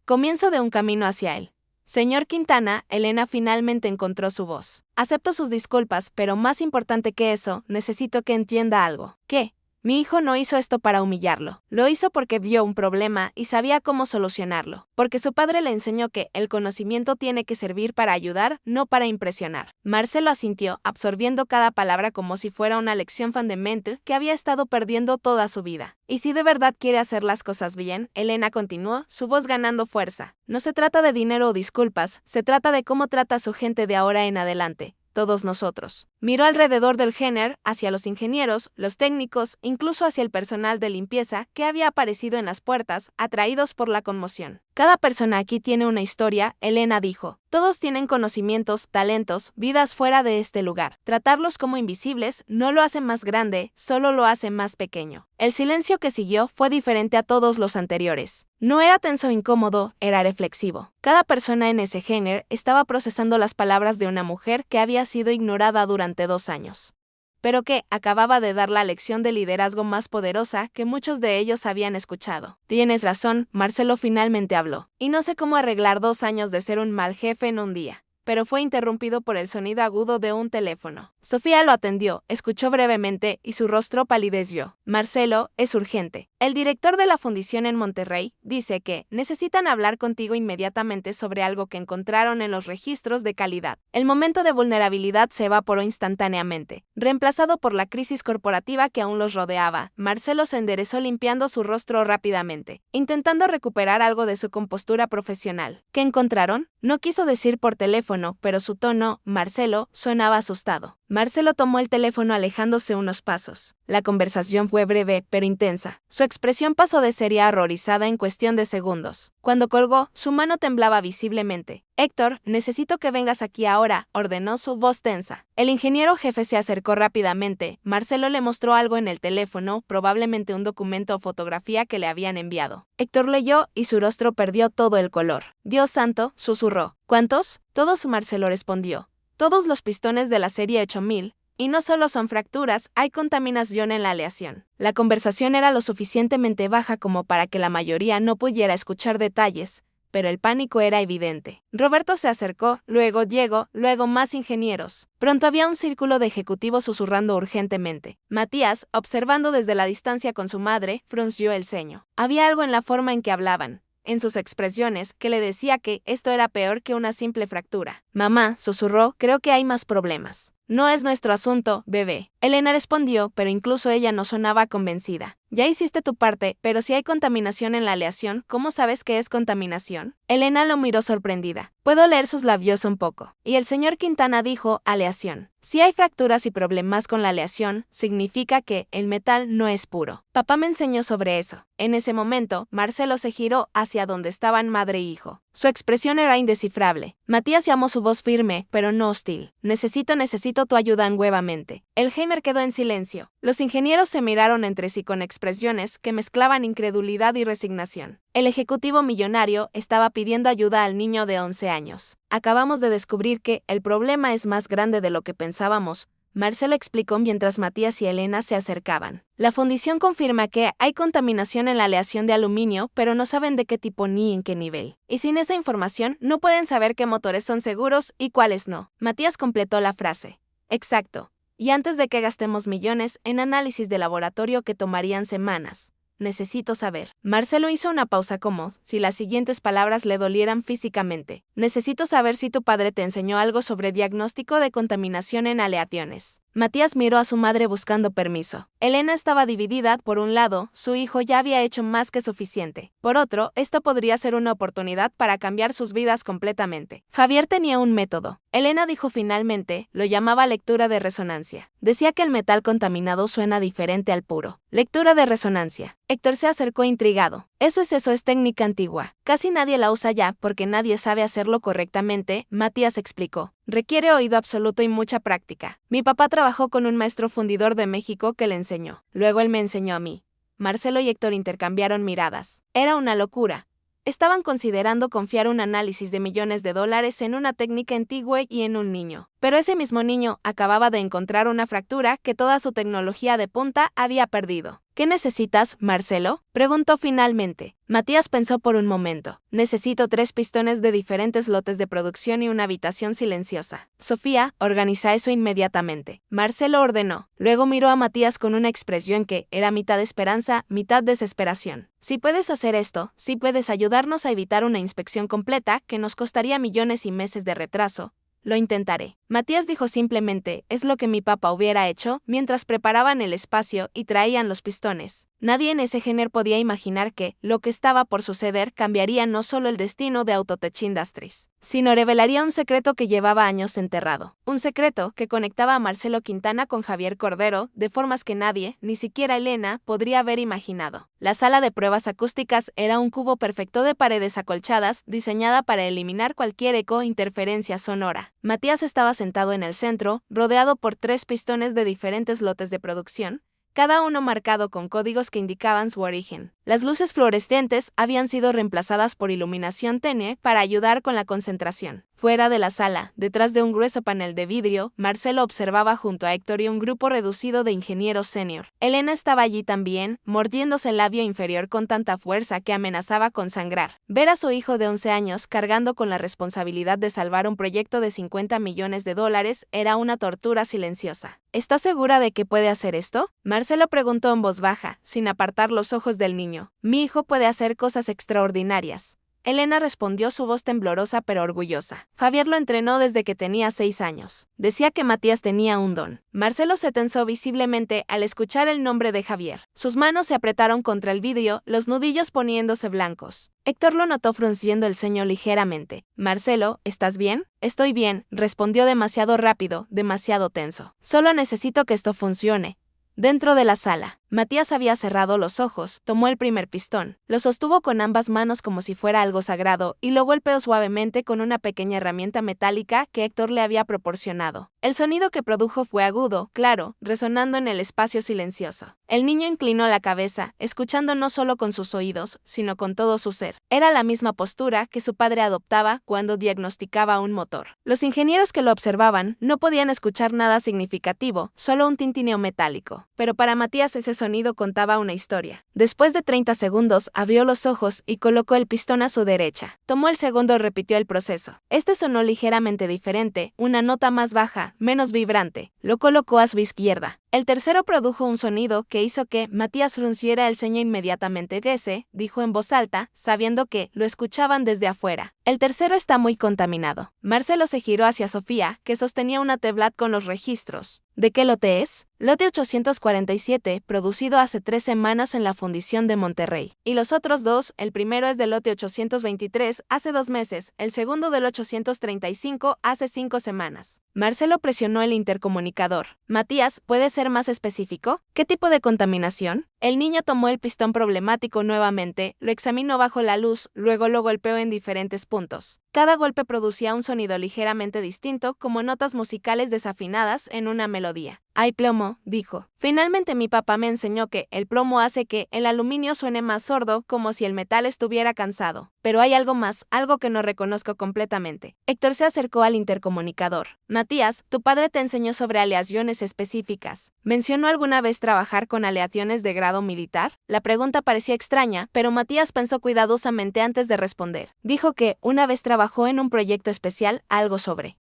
Comienzo de un camino hacia él. Señor Quintana, Elena finalmente encontró su voz. Acepto sus disculpas, pero más importante que eso, necesito que entienda algo. ¿Qué? Mi hijo no hizo esto para humillarlo. Lo hizo porque vio un problema y sabía cómo solucionarlo. Porque su padre le enseñó que el conocimiento tiene que servir para ayudar, no para impresionar. Marcelo asintió, absorbiendo cada palabra como si fuera una lección fundamental que había estado perdiendo toda su vida. Y si de verdad quiere hacer las cosas bien, Elena continuó, su voz ganando fuerza. No se trata de dinero o disculpas, se trata de cómo trata a su gente de ahora en adelante. Todos nosotros. Miró alrededor del género, hacia los ingenieros, los técnicos, incluso hacia el personal de limpieza que había aparecido en las puertas, atraídos por la conmoción. Cada persona aquí tiene una historia, Elena dijo. Todos tienen conocimientos, talentos, vidas fuera de este lugar. Tratarlos como invisibles no lo hace más grande, solo lo hace más pequeño. El silencio que siguió fue diferente a todos los anteriores. No era tenso o incómodo, era reflexivo. Cada persona en ese género estaba procesando las palabras de una mujer que había sido ignorada durante 2 años. Pero que acababa de dar la lección de liderazgo más poderosa que muchos de ellos habían escuchado. Tienes razón, Marcelo finalmente habló. Y no sé cómo arreglar 2 años de ser un mal jefe en un día. Pero fue interrumpido por el sonido agudo de un teléfono. Sofía lo atendió, escuchó brevemente y su rostro palideció. Marcelo, es urgente. El director de la fundición en Monterrey dice que necesitan hablar contigo inmediatamente sobre algo que encontraron en los registros de calidad. El momento de vulnerabilidad se evaporó instantáneamente, reemplazado por la crisis corporativa que aún los rodeaba. Marcelo se enderezó limpiando su rostro rápidamente, intentando recuperar algo de su compostura profesional. ¿Qué encontraron? No quiso decir por teléfono, pero su tono, Marcelo, sonaba asustado. Marcelo tomó el teléfono alejándose unos pasos. La conversación fue breve, pero intensa. Su expresión pasó de seria a horrorizada en cuestión de segundos. Cuando colgó, su mano temblaba visiblemente. «Héctor, necesito que vengas aquí ahora», ordenó su voz tensa. El ingeniero jefe se acercó rápidamente. Marcelo le mostró algo en el teléfono, probablemente un documento o fotografía que le habían enviado. Héctor leyó y su rostro perdió todo el color. «Dios santo», susurró. «¿Cuántos?» «Todos», Marcelo respondió. «Todos los pistones de la serie 8000. Y no solo son fracturas, hay contaminación en la aleación». La conversación era lo suficientemente baja como para que la mayoría no pudiera escuchar detalles, pero el pánico era evidente. Roberto se acercó, luego Diego, luego más ingenieros. Pronto había un círculo de ejecutivos susurrando urgentemente. Matías, observando desde la distancia con su madre, frunció el ceño. Había algo en la forma en que hablaban, en sus expresiones, que le decía que esto era peor que una simple fractura. «Mamá», susurró, «creo que hay más problemas». «No es nuestro asunto, bebé». Elena respondió, pero incluso ella no sonaba convencida. «Ya hiciste tu parte, pero si hay contaminación en la aleación, ¿cómo sabes que es contaminación?» Elena lo miró sorprendida. Puedo leer sus labios un poco. Y el señor Quintana dijo, aleación. Si hay fracturas y problemas con la aleación, significa que el metal no es puro. Papá me enseñó sobre eso. En ese momento, Marcelo se giró hacia donde estaban madre e hijo. Su expresión era indescifrable. Matías llamó su voz firme, pero no hostil. Necesito tu ayuda nuevamente. El Heimer quedó en silencio. Los ingenieros se miraron entre sí con expresiones que mezclaban incredulidad y resignación. El ejecutivo millonario estaba pidiendo ayuda al niño de 11 años. Acabamos de descubrir que el problema es más grande de lo que pensábamos, Marcelo explicó mientras Matías y Elena se acercaban. La fundición confirma que hay contaminación en la aleación de aluminio, pero no saben de qué tipo ni en qué nivel. Y sin esa información, no pueden saber qué motores son seguros y cuáles no. Matías completó la frase. Exacto. Y antes de que gastemos millones en análisis de laboratorio que tomarían semanas. Necesito saber. Marcelo hizo una pausa como si las siguientes palabras le dolieran físicamente. Necesito saber si tu padre te enseñó algo sobre diagnóstico de contaminación en aleaciones. Matías miró a su madre buscando permiso. Elena estaba dividida. Por un lado, su hijo ya había hecho más que suficiente. Por otro, esto podría ser una oportunidad para cambiar sus vidas completamente. Javier tenía un método. Elena dijo finalmente, lo llamaba lectura de resonancia. Decía que el metal contaminado suena diferente al puro. Lectura de resonancia. Héctor se acercó intrigado. Eso es técnica antigua. Casi nadie la usa ya porque nadie sabe hacerlo correctamente, Matías explicó. Requiere oído absoluto y mucha práctica. Mi papá trabajó con un maestro fundidor de México que le enseñó. Luego él me enseñó a mí. Marcelo y Héctor intercambiaron miradas. Era una locura. Estaban considerando confiar un análisis de millones de dólares en una técnica antigua y en un niño. Pero ese mismo niño acababa de encontrar una fractura que toda su tecnología de punta había perdido. ¿Qué necesitas, Marcelo?, preguntó finalmente. Matías pensó por un momento. Necesito 3 pistones de diferentes lotes de producción y una habitación silenciosa. Sofía, organiza eso inmediatamente. Marcelo ordenó. Luego miró a Matías con una expresión que era mitad esperanza, mitad desesperación. Si puedes hacer esto, si puedes ayudarnos a evitar una inspección completa que nos costaría millones y meses de retraso, lo intentaré. Matías dijo simplemente, es lo que mi papá hubiera hecho mientras preparaban el espacio y traían los pistones. Nadie en ese género podía imaginar que, lo que estaba por suceder cambiaría no solo el destino de Autotech Industries, sino revelaría un secreto que llevaba años enterrado. Un secreto que conectaba a Marcelo Quintana con Javier Cordero de formas que nadie, ni siquiera Elena, podría haber imaginado. La sala de pruebas acústicas era un cubo perfecto de paredes acolchadas, diseñada para eliminar cualquier eco o interferencia sonora. Matías estaba sentado en el centro, rodeado por 3 pistones de diferentes lotes de producción, cada uno marcado con códigos que indicaban su origen. Las luces fluorescentes habían sido reemplazadas por iluminación tenue para ayudar con la concentración. Fuera de la sala, detrás de un grueso panel de vidrio, Marcelo observaba junto a Héctor y un grupo reducido de ingenieros senior. Elena estaba allí también, mordiéndose el labio inferior con tanta fuerza que amenazaba con sangrar. Ver a su hijo de 11 años cargando con la responsabilidad de salvar un proyecto de 50 millones de dólares era una tortura silenciosa. ¿Estás segura de que puede hacer esto?, Marcelo preguntó en voz baja, sin apartar los ojos del niño. Mi hijo puede hacer cosas extraordinarias. Elena respondió, su voz temblorosa pero orgullosa. Javier lo entrenó desde que tenía 6 años. Decía que Matías tenía un don. Marcelo se tensó visiblemente al escuchar el nombre de Javier. Sus manos se apretaron contra el vidrio, los nudillos poniéndose blancos. Héctor lo notó frunciendo el ceño ligeramente. Marcelo, ¿estás bien? Estoy bien, respondió demasiado rápido, demasiado tenso. Solo necesito que esto funcione. Dentro de la sala, Matías había cerrado los ojos, tomó el primer pistón, lo sostuvo con ambas manos como si fuera algo sagrado y lo golpeó suavemente con una pequeña herramienta metálica que Héctor le había proporcionado. El sonido que produjo fue agudo, claro, resonando en el espacio silencioso. El niño inclinó la cabeza, escuchando no solo con sus oídos, sino con todo su ser. Era la misma postura que su padre adoptaba cuando diagnosticaba un motor. Los ingenieros que lo observaban no podían escuchar nada significativo, solo un tintineo metálico. Pero para Matías ese sonido contaba una historia. Después de 30 segundos, abrió los ojos y colocó el pistón a su derecha. Tomó el segundo y repitió el proceso. Este sonó ligeramente diferente, una nota más baja, menos vibrante. Lo colocó a su izquierda. El tercero produjo un sonido que hizo que Matías frunciera el ceño inmediatamente. Ese, dijo en voz alta, sabiendo que lo escuchaban desde afuera. El tercero está muy contaminado. Marcelo se giró hacia Sofía, que sostenía una tablet con los registros. ¿De qué lote es? Lote 847, producido hace 3 semanas en la fundición de Monterrey. Y los otros dos, el primero es del lote 823, hace 2 meses, el segundo del 835, hace 5 semanas. Marcelo presionó el intercomunicador. Matías, ¿puede ser más específico? ¿Qué tipo de contaminación? El niño tomó el pistón problemático nuevamente, lo examinó bajo la luz, luego lo golpeó en diferentes puntos. Cada golpe producía un sonido ligeramente distinto, como notas musicales desafinadas en una melodía. Hay plomo, dijo. Finalmente mi papá me enseñó que el plomo hace que el aluminio suene más sordo, como si el metal estuviera cansado. Pero hay algo más, algo que no reconozco completamente. Héctor se acercó al intercomunicador. Matías, tu padre te enseñó sobre aleaciones específicas. ¿Mencionó alguna vez trabajar con aleaciones de grado militar? La pregunta parecía extraña, pero Matías pensó cuidadosamente antes de responder. Dijo que, una vez trabajó en un proyecto especial, algo sobre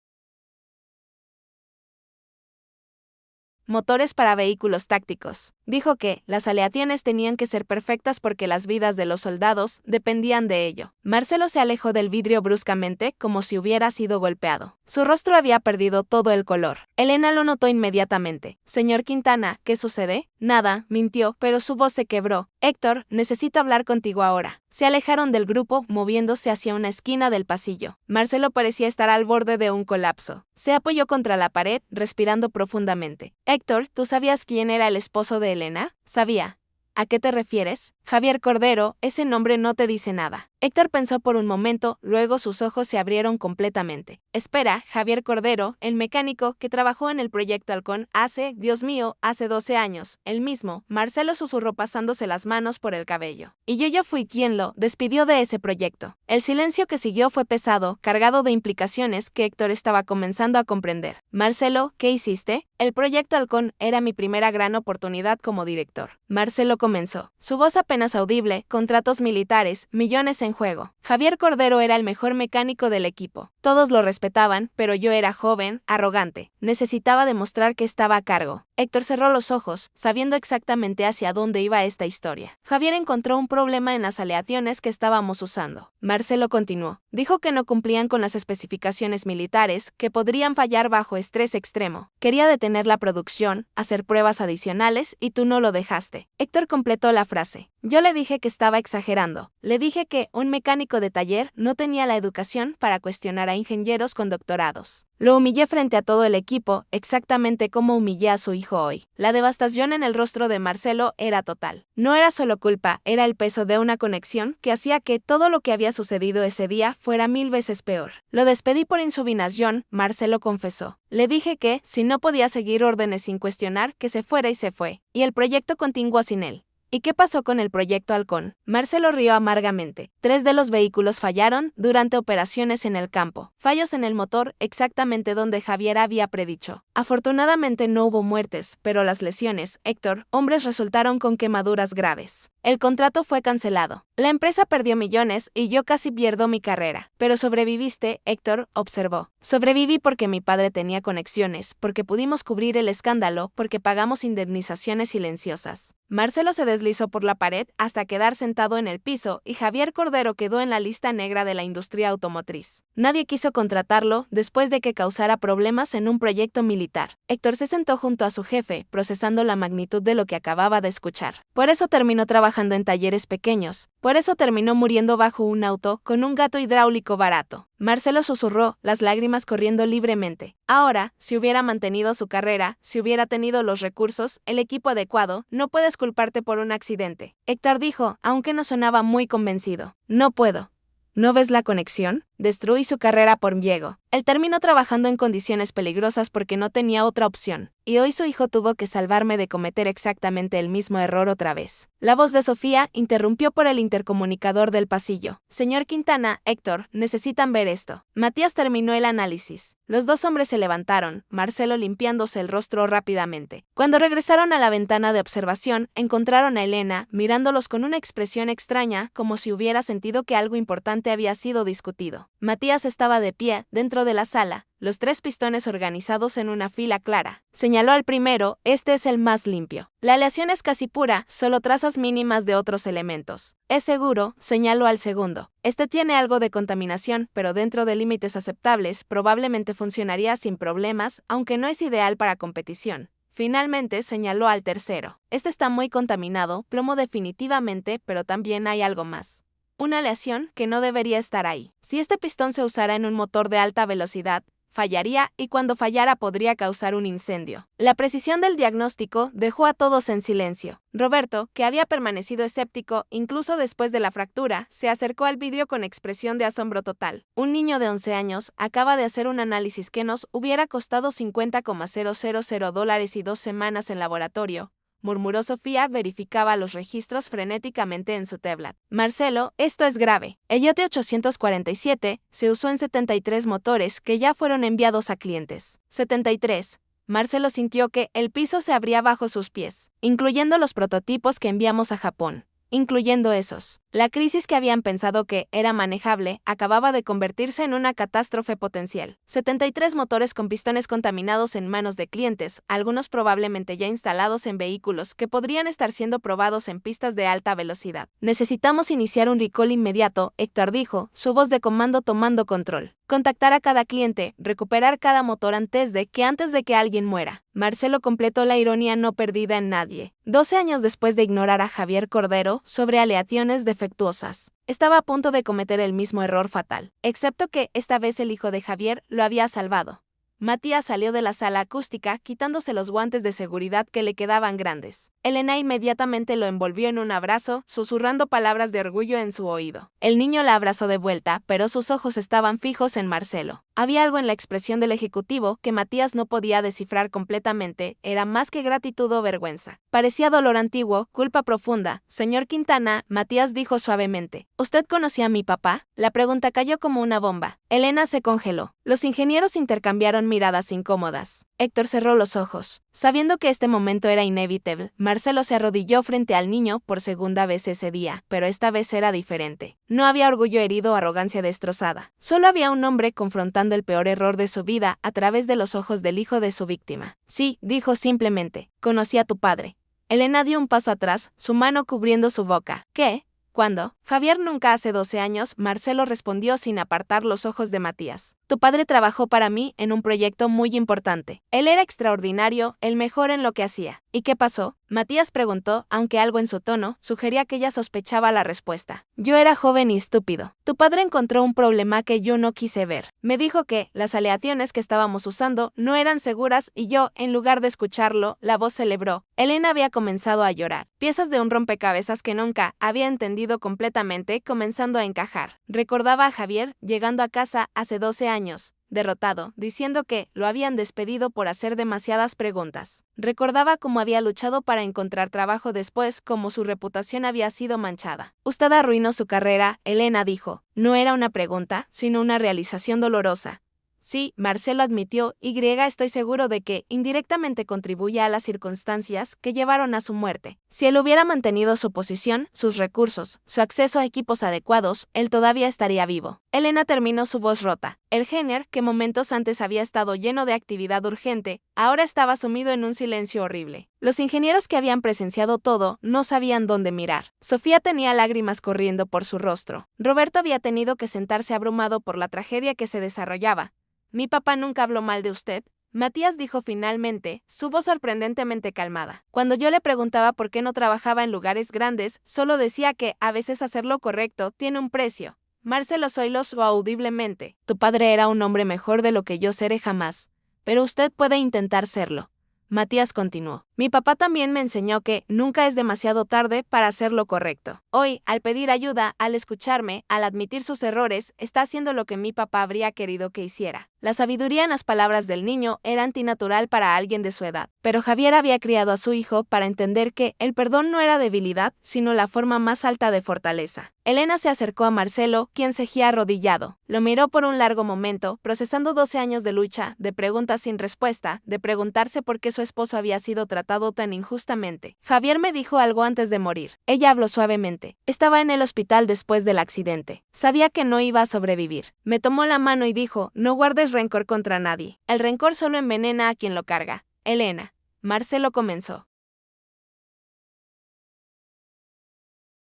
motores para vehículos tácticos. Dijo que las aleaciones tenían que ser perfectas porque las vidas de los soldados dependían de ello. Marcelo se alejó del vidrio bruscamente, como si hubiera sido golpeado. Su rostro había perdido todo el color. Elena lo notó inmediatamente. Señor Quintana, ¿qué sucede? Nada, mintió, pero su voz se quebró. Héctor, necesito hablar contigo ahora. Se alejaron del grupo, moviéndose hacia una esquina del pasillo. Marcelo parecía estar al borde de un colapso. Se apoyó contra la pared, respirando profundamente. Héctor, ¿tú sabías quién era el esposo de Elena? Sabía. ¿A qué te refieres? Javier Cordero, ese nombre no te dice nada. Héctor pensó por un momento, luego sus ojos se abrieron completamente. Espera, Javier Cordero, el mecánico que trabajó en el proyecto Halcón hace, Dios mío, hace 12 años. El mismo, Marcelo susurró pasándose las manos por el cabello. Y yo fui quien lo despidió de ese proyecto. El silencio que siguió fue pesado, cargado de implicaciones que Héctor estaba comenzando a comprender. Marcelo, ¿qué hiciste? El proyecto Halcón era mi primera gran oportunidad como director. Marcelo comenzó. Su voz apenas audible, contratos militares, millones en juego. Javier Cordero era el mejor mecánico del equipo. Todos lo respetaban, pero yo era joven, arrogante. Necesitaba demostrar que estaba a cargo. Héctor cerró los ojos, sabiendo exactamente hacia dónde iba esta historia. Javier encontró un problema en las aleaciones que estábamos usando. Marcelo continuó. Dijo que no cumplían con las especificaciones militares, que podrían fallar bajo estrés extremo. Quería detener la producción, hacer pruebas adicionales, y tú no lo dejaste. Héctor completó la frase. Yo le dije que estaba exagerando. Le dije que un mecánico de taller no tenía la educación para cuestionar a ingenieros con doctorados. Lo humillé frente a todo el equipo, exactamente como humillé a su hijo hoy. La devastación en el rostro de Marcelo era total. No era solo culpa, era el peso de una conexión que hacía que todo lo que había sucedido ese día fuera 1000 veces peor. Lo despedí por insubordinación, Marcelo confesó. Le dije que, si no podía seguir órdenes sin cuestionar, que se fuera y se fue. Y el proyecto continuó sin él. ¿Y qué pasó con el proyecto Halcón? Marcelo rió amargamente. 3 de los vehículos fallaron durante operaciones en el campo. Fallos en el motor, exactamente donde Javier había predicho. Afortunadamente no hubo muertes, pero las lesiones, Héctor, hombres resultaron con quemaduras graves. El contrato fue cancelado. La empresa perdió millones y yo casi pierdo mi carrera. Pero sobreviviste, Héctor, observó. Sobreviví porque mi padre tenía conexiones, porque pudimos cubrir el escándalo, porque pagamos indemnizaciones silenciosas. Marcelo se deslizó por la pared hasta quedar sentado en el piso y Javier Cordero quedó en la lista negra de la industria automotriz. Nadie quiso contratarlo después de que causara problemas en un proyecto militar. Héctor se sentó junto a su jefe, procesando la magnitud de lo que acababa de escuchar. Por eso terminó trabajando en talleres pequeños. Por eso terminó muriendo bajo un auto con un gato hidráulico barato. Marcelo susurró, las lágrimas corriendo libremente. Ahora, si hubiera mantenido su carrera, si hubiera tenido los recursos, el equipo adecuado, no puedes culparte por un accidente. Héctor dijo, aunque no sonaba muy convencido. No puedo. ¿No ves la conexión? Destruí su carrera por Diego. Él terminó trabajando en condiciones peligrosas porque no tenía otra opción. Y hoy su hijo tuvo que salvarme de cometer exactamente el mismo error otra vez. La voz de Sofía interrumpió por el intercomunicador del pasillo. Señor Quintana, Héctor, necesitan ver esto. Matías terminó el análisis. Los dos hombres se levantaron, Marcelo limpiándose el rostro rápidamente. Cuando regresaron a la ventana de observación, encontraron a Elena mirándolos con una expresión extraña, como si hubiera sentido que algo importante había sido discutido. Matías estaba de pie, dentro de la sala, los 3 pistones organizados en una fila clara. Señaló al primero, este es el más limpio. La aleación es casi pura, solo trazas mínimas de otros elementos. Es seguro, señaló al segundo. Este tiene algo de contaminación, pero dentro de límites aceptables, probablemente funcionaría sin problemas, aunque no es ideal para competición. Finalmente señaló al tercero. Este está muy contaminado, plomo definitivamente, pero también hay algo más. Una aleación que no debería estar ahí. Si este pistón se usara en un motor de alta velocidad, fallaría y cuando fallara podría causar un incendio. La precisión del diagnóstico dejó a todos en silencio. Roberto, que había permanecido escéptico incluso después de la fractura, se acercó al vidrio con expresión de asombro total. Un niño de 11 años acaba de hacer un análisis que nos hubiera costado $50,000 y 2 semanas en laboratorio, murmuró Sofía, verificaba los registros frenéticamente en su tablet. Marcelo, esto es grave. El Yote 847 se usó en 73 motores que ya fueron enviados a clientes. 73. Marcelo sintió que el piso se abría bajo sus pies, incluyendo los prototipos que enviamos a Japón. Incluyendo esos. La crisis que habían pensado que era manejable acababa de convertirse en una catástrofe potencial. 73 motores con pistones contaminados en manos de clientes, algunos probablemente ya instalados en vehículos que podrían estar siendo probados en pistas de alta velocidad. Necesitamos iniciar un recall inmediato, Héctor dijo, su voz de comando tomando control. Contactar a cada cliente, recuperar cada motor antes de que alguien muera. Marcelo completó la ironía no perdida en nadie. 12 años después de ignorar a Javier Cordero sobre aleaciones defectuosas, estaba a punto de cometer el mismo error fatal, excepto que esta vez el hijo de Javier lo había salvado. Matías salió de la sala acústica quitándose los guantes de seguridad que le quedaban grandes. Elena inmediatamente lo envolvió en un abrazo, susurrando palabras de orgullo en su oído. El niño la abrazó de vuelta, pero sus ojos estaban fijos en Marcelo. Había algo en la expresión del ejecutivo que Matías no podía descifrar completamente, era más que gratitud o vergüenza. Parecía dolor antiguo, culpa profunda. Señor Quintana, Matías dijo suavemente. ¿Usted conocía a mi papá? La pregunta cayó como una bomba. Elena se congeló. Los ingenieros intercambiaron miradas incómodas. Héctor cerró los ojos. Sabiendo que este momento era inevitable, Marcelo se arrodilló frente al niño por segunda vez ese día, pero esta vez era diferente. No había orgullo herido o arrogancia destrozada. Solo había un hombre confrontando el peor error de su vida a través de los ojos del hijo de su víctima. Sí, dijo simplemente, conocí a tu padre. Elena dio un paso atrás, su mano cubriendo su boca. ¿Qué? ¿Cuándo? Javier nunca hace 12 años, Marcelo respondió sin apartar los ojos de Matías. Tu padre trabajó para mí en un proyecto muy importante. Él era extraordinario, el mejor en lo que hacía. ¿Y qué pasó? Matías preguntó, aunque algo en su tono sugería que ella sospechaba la respuesta. Yo era joven y estúpido. Tu padre encontró un problema que yo no quise ver. Me dijo que las aleaciones que estábamos usando no eran seguras y yo, en lugar de escucharlo, la voz celebró. Elena había comenzado a llorar. Piezas de un rompecabezas que nunca había entendido completamente comenzando a encajar. Recordaba a Javier llegando a casa hace 12 años. Derrotado, diciendo que lo habían despedido por hacer demasiadas preguntas. Recordaba cómo había luchado para encontrar trabajo después, cómo su reputación había sido manchada. Usted arruinó su carrera, Elena dijo. No era una pregunta, sino una realización dolorosa. Sí, Marcelo admitió, estoy seguro de que, indirectamente contribuye a las circunstancias que llevaron a su muerte. Si él hubiera mantenido su posición, sus recursos, su acceso a equipos adecuados, él todavía estaría vivo. Elena terminó su voz rota. El Jenner, que momentos antes había estado lleno de actividad urgente, ahora estaba sumido en un silencio horrible. Los ingenieros que habían presenciado todo no sabían dónde mirar. Sofía tenía lágrimas corriendo por su rostro. Roberto había tenido que sentarse abrumado por la tragedia que se desarrollaba. Mi papá nunca habló mal de usted, Matías dijo finalmente, su voz sorprendentemente calmada. Cuando yo le preguntaba por qué no trabajaba en lugares grandes, solo decía que, a veces hacer lo correcto tiene un precio. Marcelo Zoilo lo audiblemente. Tu padre era un hombre mejor de lo que yo seré jamás. Pero usted puede intentar serlo. Matías continuó. Mi papá también me enseñó que nunca es demasiado tarde para hacer lo correcto. Hoy, al pedir ayuda, al escucharme, al admitir sus errores, está haciendo lo que mi papá habría querido que hiciera. La sabiduría en las palabras del niño era antinatural para alguien de su edad. Pero Javier había criado a su hijo para entender que el perdón no era debilidad, sino la forma más alta de fortaleza. Elena se acercó a Marcelo, quien seguía arrodillado. Lo miró por un largo momento, procesando 12 años de lucha, de preguntas sin respuesta, de preguntarse por qué su esposo había sido tratado tan injustamente. Javier me dijo algo antes de morir. Ella habló suavemente. Estaba en el hospital después del accidente. Sabía que no iba a sobrevivir. Me tomó la mano y dijo, no guardes rencor contra nadie. El rencor solo envenena a quien lo carga. Elena. Marcelo comenzó.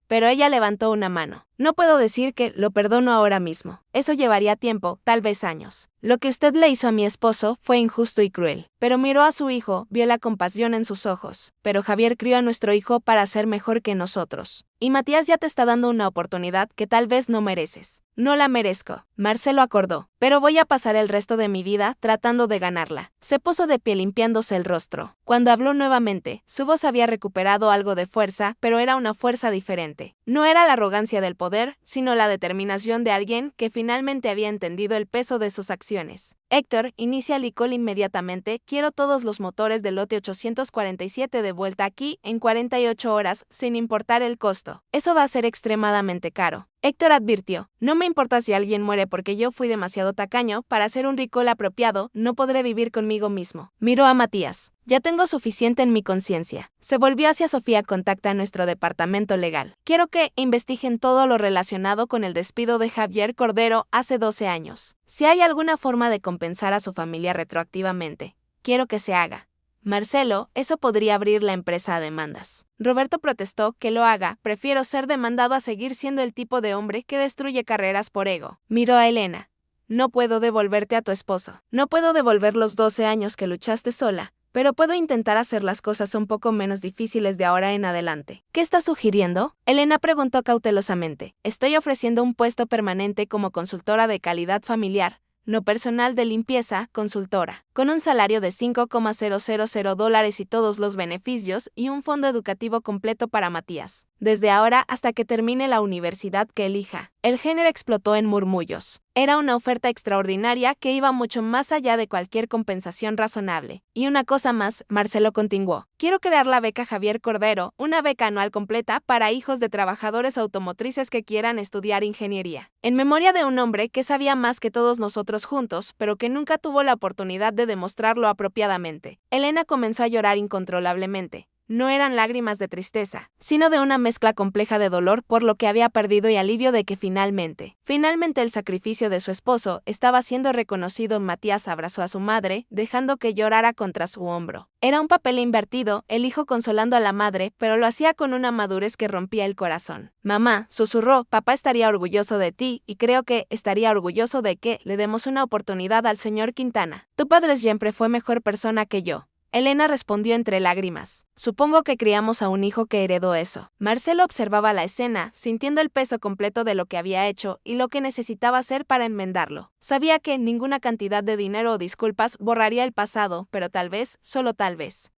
Pero ella levantó una mano. No puedo decir que lo perdono ahora mismo. Eso llevaría tiempo, tal vez años. Lo que usted le hizo a mi esposo fue injusto y cruel. Pero miró a su hijo, vio la compasión en sus ojos. Pero Javier crió a nuestro hijo para ser mejor que nosotros. Y Matías ya te está dando una oportunidad que tal vez no mereces. No la merezco. Marcelo acordó. Pero voy a pasar el resto de mi vida tratando de ganarla. Se puso de pie limpiándose el rostro. Cuando habló nuevamente, su voz había recuperado algo de fuerza, pero era una fuerza diferente. No era la arrogancia del poder, sino la determinación de alguien que finalmente había entendido el peso de sus acciones. Héctor, inicia el ICOL inmediatamente, quiero todos los motores del lote 847 de vuelta aquí en 48 horas, sin importar el costo. Eso va a ser extremadamente caro. Héctor advirtió, no me importa si alguien muere porque yo fui demasiado tacaño para hacer un recall apropiado, no podré vivir conmigo mismo. Miró a Matías. Ya tengo suficiente en mi conciencia. Se volvió hacia Sofía, contacta a nuestro departamento legal. Quiero que investiguen todo lo relacionado con el despido de Javier Cordero hace 12 años. Si hay alguna forma de compensar a su familia retroactivamente, quiero que se haga. Marcelo, eso podría abrir la empresa a demandas. Roberto protestó, que lo haga, prefiero ser demandado a seguir siendo el tipo de hombre que destruye carreras por ego. Miró a Elena. No puedo devolverte a tu esposo. No puedo devolver los 12 años que luchaste sola, pero puedo intentar hacer las cosas un poco menos difíciles de ahora en adelante. ¿Qué estás sugiriendo? Elena preguntó cautelosamente. Estoy ofreciendo un puesto permanente como consultora de calidad familiar, no personal de limpieza, consultora, con un salario de $5,000 y todos los beneficios y un fondo educativo completo para Matías, desde ahora hasta que termine la universidad que elija. El género explotó en murmullos. Era una oferta extraordinaria que iba mucho más allá de cualquier compensación razonable. Y una cosa más, Marcelo continuó. Quiero crear la beca Javier Cordero, una beca anual completa para hijos de trabajadores automotrices que quieran estudiar ingeniería. En memoria de un hombre que sabía más que todos nosotros juntos, pero que nunca tuvo la oportunidad de demostrarlo apropiadamente. Elena comenzó a llorar incontrolablemente. No eran lágrimas de tristeza, sino de una mezcla compleja de dolor por lo que había perdido y alivio de que finalmente el sacrificio de su esposo estaba siendo reconocido. Matías abrazó a su madre, dejando que llorara contra su hombro. Era un papel invertido, el hijo consolando a la madre, pero lo hacía con una madurez que rompía el corazón. Mamá, susurró, papá estaría orgulloso de ti, y creo que estaría orgulloso de que le demos una oportunidad al señor Quintana. Tu padre siempre fue mejor persona que yo. Elena respondió entre lágrimas. Supongo que criamos a un hijo que heredó eso. Marcelo observaba la escena, sintiendo el peso completo de lo que había hecho y lo que necesitaba hacer para enmendarlo. Sabía que ninguna cantidad de dinero o disculpas borraría el pasado, pero tal vez, solo tal vez,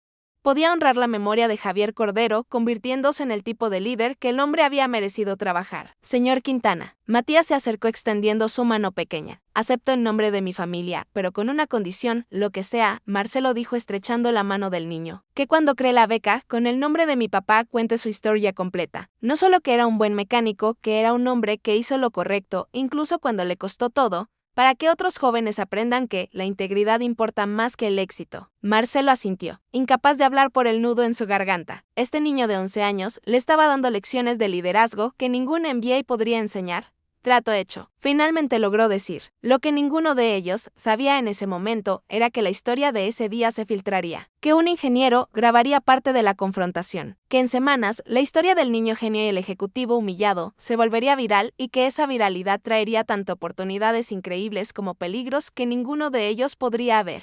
podía honrar la memoria de Javier Cordero, convirtiéndose en el tipo de líder que el hombre había merecido trabajar. Señor Quintana. Matías se acercó extendiendo su mano pequeña. Acepto en nombre de mi familia, pero con una condición, lo que sea, Marcelo dijo estrechando la mano del niño. Que cuando cree la beca, con el nombre de mi papá cuente su historia completa. No solo que era un buen mecánico, que era un hombre que hizo lo correcto, incluso cuando le costó todo, para que otros jóvenes aprendan que la integridad importa más que el éxito. Marcelo asintió, incapaz de hablar por el nudo en su garganta. Este niño de 11 años le estaba dando lecciones de liderazgo que ningún MBA podría enseñar. Trato hecho. Finalmente logró decir. Lo que ninguno de ellos sabía en ese momento era que la historia de ese día se filtraría, que un ingeniero grabaría parte de la confrontación, que en semanas la historia del niño genio y el ejecutivo humillado se volvería viral y que esa viralidad traería tanto oportunidades increíbles como peligros que ninguno de ellos podría haber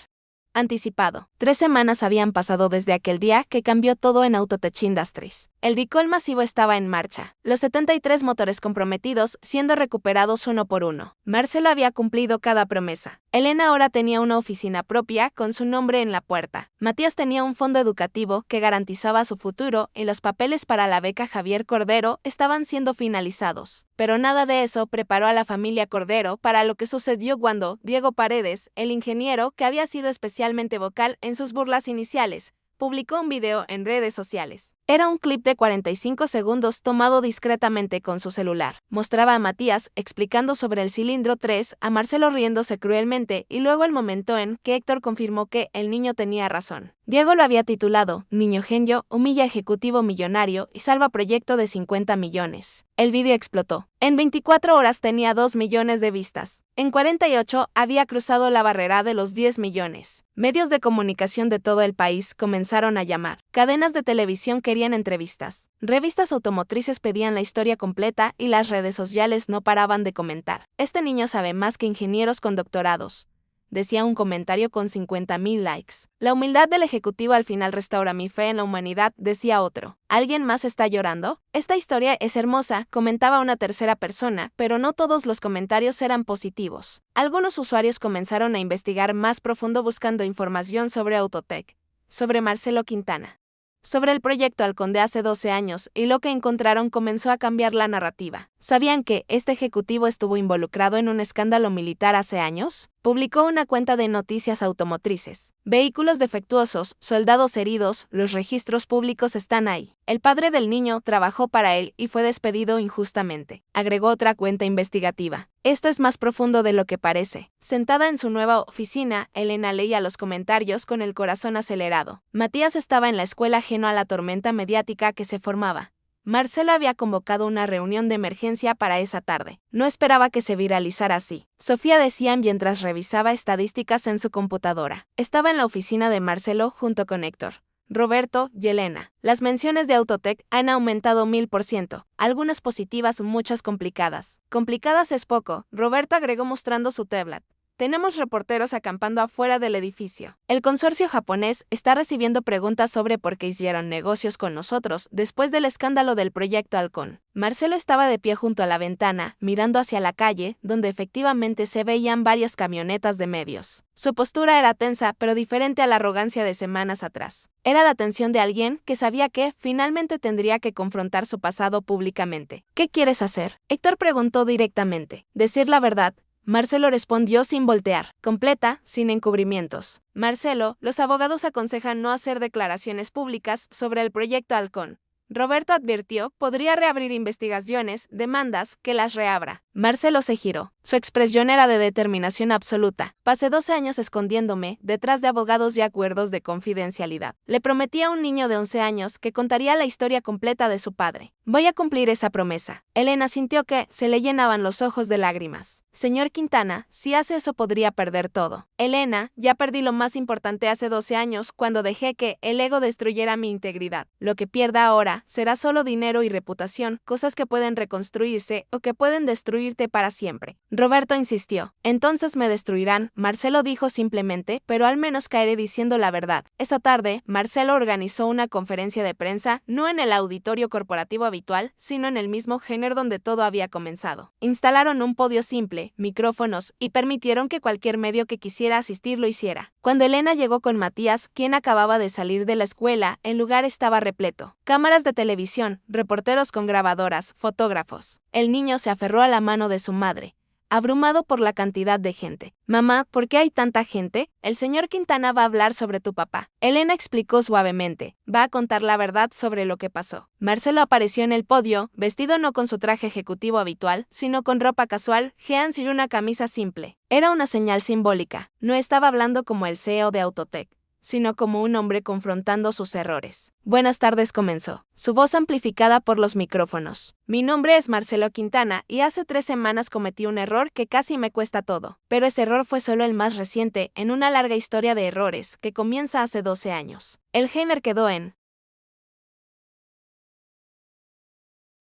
anticipado. 3 semanas habían pasado desde aquel día que cambió todo en Autotech Industries. El recall masivo estaba en marcha, los 73 motores comprometidos siendo recuperados uno por uno. Marcelo había cumplido cada promesa. Elena ahora tenía una oficina propia con su nombre en la puerta. Matías tenía un fondo educativo que garantizaba su futuro y los papeles para la beca Javier Cordero estaban siendo finalizados. Pero nada de eso preparó a la familia Cordero para lo que sucedió cuando Diego Paredes, el ingeniero que había sido especialmente vocal en sus burlas iniciales, publicó un video en redes sociales. Era un clip de 45 segundos tomado discretamente con su celular. Mostraba a Matías explicando sobre el cilindro 3, a Marcelo riéndose cruelmente y luego el momento en que Héctor confirmó que el niño tenía razón. Diego lo había titulado Niño genio, humilla ejecutivo millonario y salva proyecto de 50 millones. El video explotó. En 24 horas tenía 2 millones de vistas. En 48 había cruzado la barrera de los 10 millones. Medios de comunicación de todo el país comenzaron a llamar. Cadenas de televisión querían entrevistas. Revistas automotrices pedían la historia completa y las redes sociales no paraban de comentar. Este niño sabe más que ingenieros con doctorados, decía un comentario con 50,000 likes. La humildad del ejecutivo al final restaura mi fe en la humanidad, decía otro. ¿Alguien más está llorando? Esta historia es hermosa, comentaba una tercera persona, pero no todos los comentarios eran positivos. Algunos usuarios comenzaron a investigar más profundo buscando información sobre Autotech, sobre Marcelo Quintana, sobre el proyecto Halcón de hace 12 años, y lo que encontraron comenzó a cambiar la narrativa. ¿Sabían que este ejecutivo estuvo involucrado en un escándalo militar hace años? Publicó una cuenta de noticias automotrices. Vehículos defectuosos, soldados heridos, los registros públicos están ahí. El padre del niño trabajó para él y fue despedido injustamente. Agregó otra cuenta investigativa. Esto es más profundo de lo que parece. Sentada en su nueva oficina, Elena leía los comentarios con el corazón acelerado. Matías estaba en la escuela ajeno a la tormenta mediática que se formaba. Marcelo había convocado una reunión de emergencia para esa tarde. No esperaba que se viralizara así. Sofía decía mientras revisaba estadísticas en su computadora. Estaba en la oficina de Marcelo junto con Héctor, Roberto y Elena. Las menciones de Autotech han aumentado 1000%, algunas positivas, muchas complicadas. Complicadas es poco, Roberto agregó mostrando su tablet. Tenemos reporteros acampando afuera del edificio. El consorcio japonés está recibiendo preguntas sobre por qué hicieron negocios con nosotros después del escándalo del proyecto Halcón. Marcelo estaba de pie junto a la ventana, mirando hacia la calle, donde efectivamente se veían varias camionetas de medios. Su postura era tensa, pero diferente a la arrogancia de semanas atrás. Era la tensión de alguien que sabía que, finalmente, tendría que confrontar su pasado públicamente. ¿Qué quieres hacer? Héctor preguntó directamente. Decir la verdad. Marcelo respondió sin voltear, completa, sin encubrimientos. Marcelo, los abogados aconsejan no hacer declaraciones públicas sobre el proyecto Halcón. Roberto advirtió, podría reabrir investigaciones, demandas, que las reabra. Marcelo se giró. Su expresión era de determinación absoluta. Pasé 12 años escondiéndome detrás de abogados y acuerdos de confidencialidad. Le prometí a un niño de 11 años que contaría la historia completa de su padre. Voy a cumplir esa promesa. Elena sintió que se le llenaban los ojos de lágrimas. Señor Quintana, si hace eso podría perder todo. Elena, ya perdí lo más importante hace 12 años cuando dejé que el ego destruyera mi integridad. Lo que pierda ahora será solo dinero y reputación, cosas que pueden reconstruirse o que pueden destruirte para siempre. Roberto insistió. Entonces me destruirán, Marcelo dijo simplemente, pero al menos caeré diciendo la verdad. Esa tarde, Marcelo organizó una conferencia de prensa, no en el auditorio corporativo habitual, sino en el mismo género donde todo había comenzado. Instalaron un podio simple, micrófonos, y permitieron que cualquier medio que quisiera asistir lo hiciera. Cuando Elena llegó con Matías, quien acababa de salir de la escuela, el lugar estaba repleto. Cámaras de televisión, reporteros con grabadoras, fotógrafos. El niño se aferró a la mano de su madre. abrumado por la cantidad de gente. Mamá, ¿por qué hay tanta gente? El señor Quintana va a hablar sobre tu papá. Elena explicó suavemente. Va a contar la verdad sobre lo que pasó. Marcelo apareció en el podio, vestido no con su traje ejecutivo habitual, sino con ropa casual, jeans y una camisa simple. Era una señal simbólica. No estaba hablando como el CEO de Autotech, sino como un hombre confrontando sus errores. Buenas tardes, comenzó, su voz amplificada por los micrófonos. Mi nombre es Marcelo Quintana y hace 3 semanas cometí un error que casi me cuesta todo. Pero ese error fue solo el más reciente en una larga historia de errores que comienza hace 12 años. El Heimer quedó en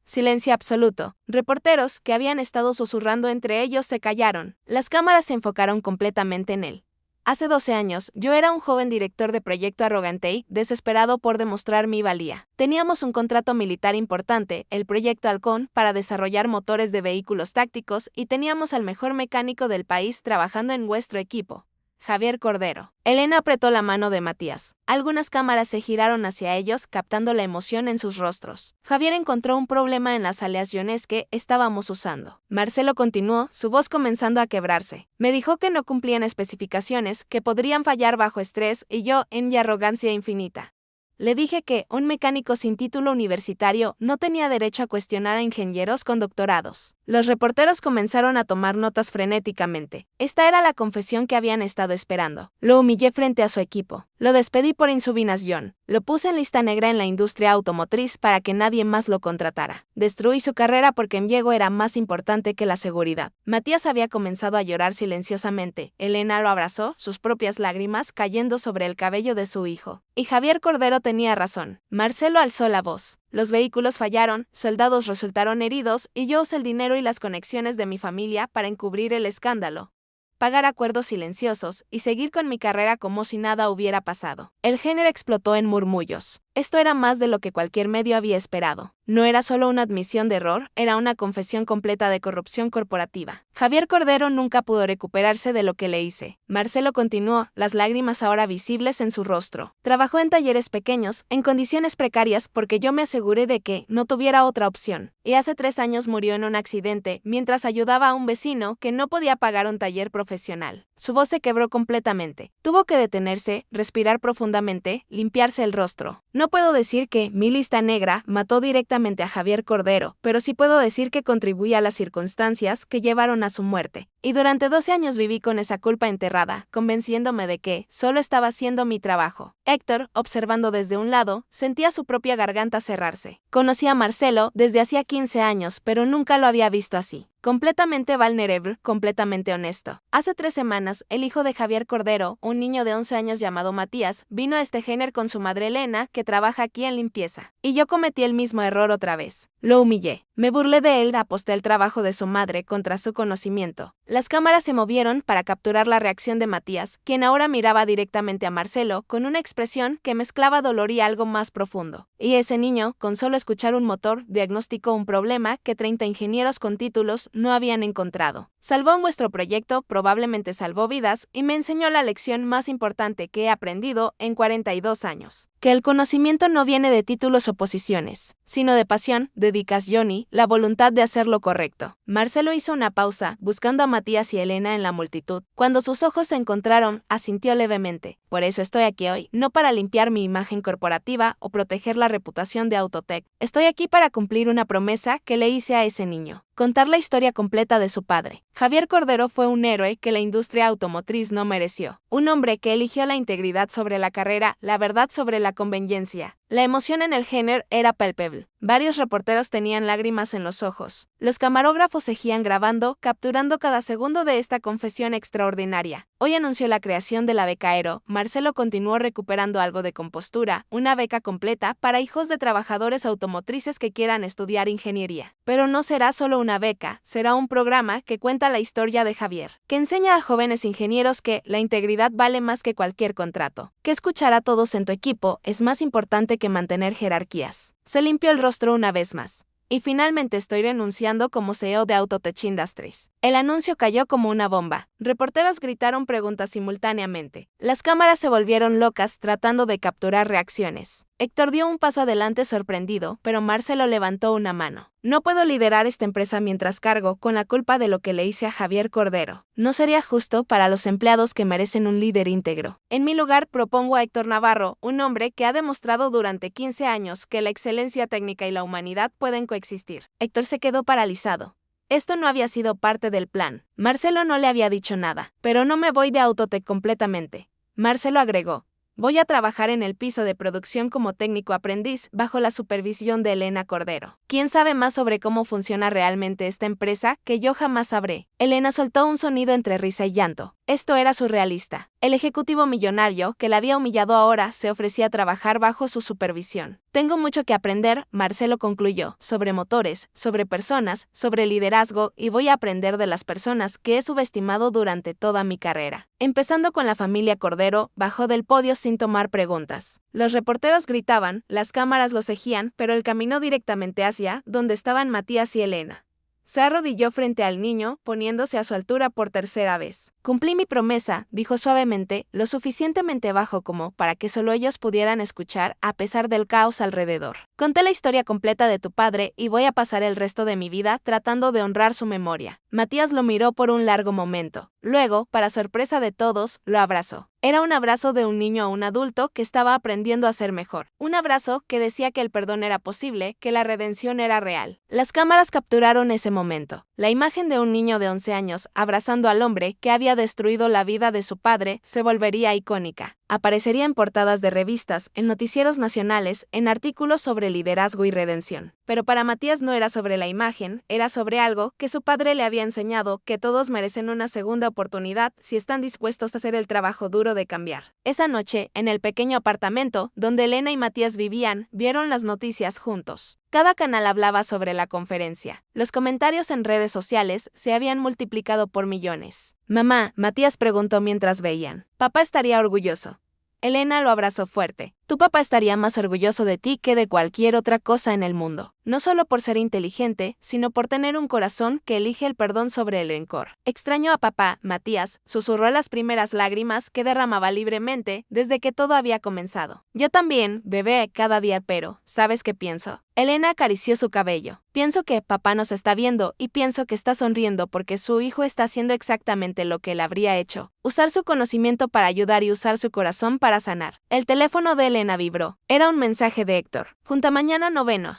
silencio absoluto. Reporteros, que habían estado susurrando entre ellos, se callaron. Las cámaras se enfocaron completamente en él. Hace 12 años, yo era un joven director de proyecto arrogante, desesperado por demostrar mi valía. Teníamos un contrato militar importante, el Proyecto Halcón, para desarrollar motores de vehículos tácticos, y teníamos al mejor mecánico del país trabajando en nuestro equipo, Javier Cordero. Elena apretó la mano de Matías. Algunas cámaras se giraron hacia ellos, captando la emoción en sus rostros. Javier encontró un problema en las aleaciones que estábamos usando. Marcelo continuó, su voz comenzando a quebrarse. Me dijo que no cumplían especificaciones, que podrían fallar bajo estrés, y yo, en mi arrogancia infinita, le dije que un mecánico sin título universitario no tenía derecho a cuestionar a ingenieros con doctorados. Los reporteros comenzaron a tomar notas frenéticamente. Esta era la confesión que habían estado esperando. Lo humillé frente a su equipo. Lo despedí por insubordinación. Lo puse en lista negra en la industria automotriz para que nadie más lo contratara. Destruí su carrera porque mi ego era más importante que la seguridad. Matías había comenzado a llorar silenciosamente. Elena lo abrazó, sus propias lágrimas cayendo sobre el cabello de su hijo. Y Javier Cordero tenía razón. Marcelo alzó la voz. Los vehículos fallaron, soldados resultaron heridos y yo usé el dinero y las conexiones de mi familia para encubrir el escándalo, pagar acuerdos silenciosos y seguir con mi carrera como si nada hubiera pasado. El género explotó en murmullos. Esto era más de lo que cualquier medio había esperado. No era solo una admisión de error, era una confesión completa de corrupción corporativa. Javier Cordero nunca pudo recuperarse de lo que le hice. Marcelo continuó, las lágrimas ahora visibles en su rostro. Trabajó en talleres pequeños, en condiciones precarias, porque yo me aseguré de que no tuviera otra opción. Y hace 3 años murió en un accidente, mientras ayudaba a un vecino que no podía pagar un taller profesional. Su voz se quebró completamente. Tuvo que detenerse, respirar profundamente, limpiarse el rostro. No puedo decir que mi lista negra mató directamente a Javier Cordero, pero sí puedo decir que contribuí a las circunstancias que llevaron a su muerte. Y durante 12 años viví con esa culpa enterrada, convenciéndome de que solo estaba haciendo mi trabajo. Héctor, observando desde un lado, sentía su propia garganta cerrarse. Conocí a Marcelo desde hacía 15 años, pero nunca lo había visto así. Completamente vulnerable, completamente honesto. Hace 3 semanas, el hijo de Javier Cordero, un niño de 11 años llamado Matías, vino a este género con su madre Elena, que trabaja aquí en limpieza. Y yo cometí el mismo error otra vez. Lo humillé. Me burlé de él, aposté el trabajo de su madre contra su conocimiento. Las cámaras se movieron para capturar la reacción de Matías, quien ahora miraba directamente a Marcelo con una expresión que mezclaba dolor y algo más profundo. Y ese niño, con solo escuchar un motor, diagnosticó un problema que 30 ingenieros con títulos no habían encontrado. Salvó nuestro proyecto, probablemente salvó vidas, y me enseñó la lección más importante que he aprendido en 42 años. Que el conocimiento no viene de títulos o posiciones, sino de pasión, dedicación y la voluntad de hacer lo correcto. Marcelo hizo una pausa, buscando a Matías y Elena en la multitud. Cuando sus ojos se encontraron, asintió levemente. Por eso estoy aquí hoy, no para limpiar mi imagen corporativa o proteger la reputación de Autotech. Estoy aquí para cumplir una promesa que le hice a ese niño. Contar la historia completa de su padre. Javier Cordero fue un héroe que la industria automotriz no mereció. Un hombre que eligió la integridad sobre la carrera, la verdad sobre la conveniencia. La emoción en el género era palpable. Varios reporteros tenían lágrimas en los ojos. Los camarógrafos seguían grabando, capturando cada segundo de esta confesión extraordinaria. Hoy anunció la creación de la beca Aero. Marcelo continuó recuperando algo de compostura, una beca completa para hijos de trabajadores automotrices que quieran estudiar ingeniería. Pero no será solo una beca, será un programa que cuenta la historia de Javier, que enseña a jóvenes ingenieros que la integridad vale más que cualquier contrato, que escuchar a todos en tu equipo es más importante que mantener jerarquías. Se limpió el rostro una vez más. Y finalmente estoy renunciando como CEO de Autotech Industries. El anuncio cayó como una bomba. Reporteros gritaron preguntas simultáneamente. Las cámaras se volvieron locas tratando de capturar reacciones. Héctor dio un paso adelante sorprendido, pero Marcelo levantó una mano. No puedo liderar esta empresa mientras cargo con la culpa de lo que le hice a Javier Cordero. No sería justo para los empleados que merecen un líder íntegro. En mi lugar propongo a Héctor Navarro, un hombre que ha demostrado durante 15 años que la excelencia técnica y la humanidad pueden coexistir. Héctor se quedó paralizado. Esto no había sido parte del plan. Marcelo no le había dicho nada. Pero no me voy de Autotech completamente. Marcelo agregó. Voy a trabajar en el piso de producción como técnico aprendiz bajo la supervisión de Elena Cordero. ¿Quién sabe más sobre cómo funciona realmente esta empresa que yo jamás sabré? Elena soltó un sonido entre risa y llanto. Esto era surrealista. El ejecutivo millonario que la había humillado ahora se ofrecía a trabajar bajo su supervisión. Tengo mucho que aprender, Marcelo concluyó, sobre motores, sobre personas, sobre liderazgo y voy a aprender de las personas que he subestimado durante toda mi carrera. Empezando con la familia Cordero, bajó del podio sin tomar preguntas. Los reporteros gritaban, las cámaras lo seguían, pero él caminó directamente hacia donde estaban Matías y Elena. Se arrodilló frente al niño, poniéndose a su altura por tercera vez. Cumplí mi promesa, dijo suavemente, lo suficientemente bajo como para que solo ellos pudieran escuchar a pesar del caos alrededor. Conté la historia completa de tu padre y voy a pasar el resto de mi vida tratando de honrar su memoria. Matías lo miró por un largo momento. Luego, para sorpresa de todos, lo abrazó. Era un abrazo de un niño a un adulto que estaba aprendiendo a ser mejor. Un abrazo que decía que el perdón era posible, que la redención era real. Las cámaras capturaron ese momento. La imagen de un niño de 11 años abrazando al hombre que había destruido la vida de su padre se volvería icónica. Aparecería en portadas de revistas, en noticieros nacionales, en artículos sobre liderazgo y redención. Pero para Matías no era sobre la imagen, era sobre algo que su padre le había enseñado, que todos merecen una segunda oportunidad si están dispuestos a hacer el trabajo duro de cambiar. Esa noche, en el pequeño apartamento donde Elena y Matías vivían, vieron las noticias juntos. Cada canal hablaba sobre la conferencia. Los comentarios en redes sociales se habían multiplicado por millones. Mamá, Matías preguntó mientras veían. Papá estaría orgulloso. Elena lo abrazó fuerte. Tu papá estaría más orgulloso de ti que de cualquier otra cosa en el mundo. No solo por ser inteligente, sino por tener un corazón que elige el perdón sobre el rencor. Extrañó a papá, Matías, susurró las primeras lágrimas que derramaba libremente desde que todo había comenzado. Yo también, bebé, cada día, pero, ¿sabes qué pienso? Elena acarició su cabello. Pienso que papá nos está viendo y pienso que está sonriendo porque su hijo está haciendo exactamente lo que él habría hecho. Usar su conocimiento para ayudar y usar su corazón para sanar. El teléfono de Elena vibró. Era un mensaje de Héctor. Junta mañana 9.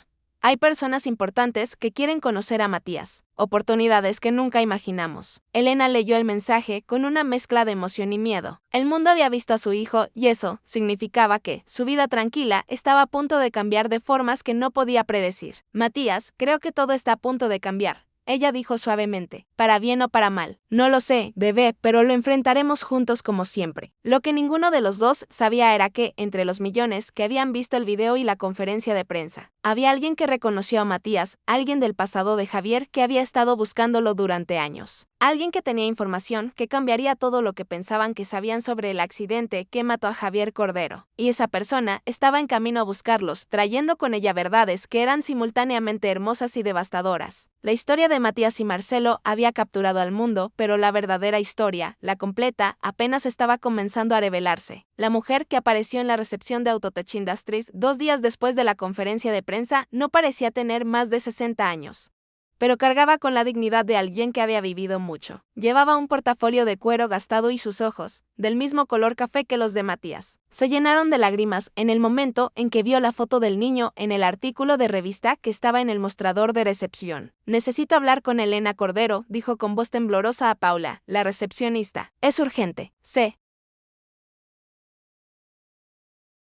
Hay personas importantes que quieren conocer a Matías. Oportunidades que nunca imaginamos. Elena leyó el mensaje con una mezcla de emoción y miedo. El mundo había visto a su hijo y eso significaba que su vida tranquila estaba a punto de cambiar de formas que no podía predecir. Matías, creo que todo está a punto de cambiar. Ella dijo suavemente, para bien o para mal. No lo sé, bebé, pero lo enfrentaremos juntos como siempre. Lo que ninguno de los dos sabía era que, entre los millones que habían visto el video y la conferencia de prensa, había alguien que reconoció a Matías, alguien del pasado de Javier que había estado buscándolo durante años. Alguien que tenía información que cambiaría todo lo que pensaban que sabían sobre el accidente que mató a Javier Cordero. Y esa persona estaba en camino a buscarlos, trayendo con ella verdades que eran simultáneamente hermosas y devastadoras. La historia de Matías y Marcelo había capturado al mundo, pero la verdadera historia, la completa, apenas estaba comenzando a revelarse. La mujer que apareció en la recepción de Autotech Industries 2 días después de la conferencia de prensa no parecía tener más de 60 años. Pero cargaba con la dignidad de alguien que había vivido mucho. Llevaba un portafolio de cuero gastado y sus ojos, del mismo color café que los de Matías, se llenaron de lágrimas en el momento en que vio la foto del niño en el artículo de revista que estaba en el mostrador de recepción. Necesito hablar con Elena Cordero, dijo con voz temblorosa a Paula, la recepcionista. Es urgente. Sé.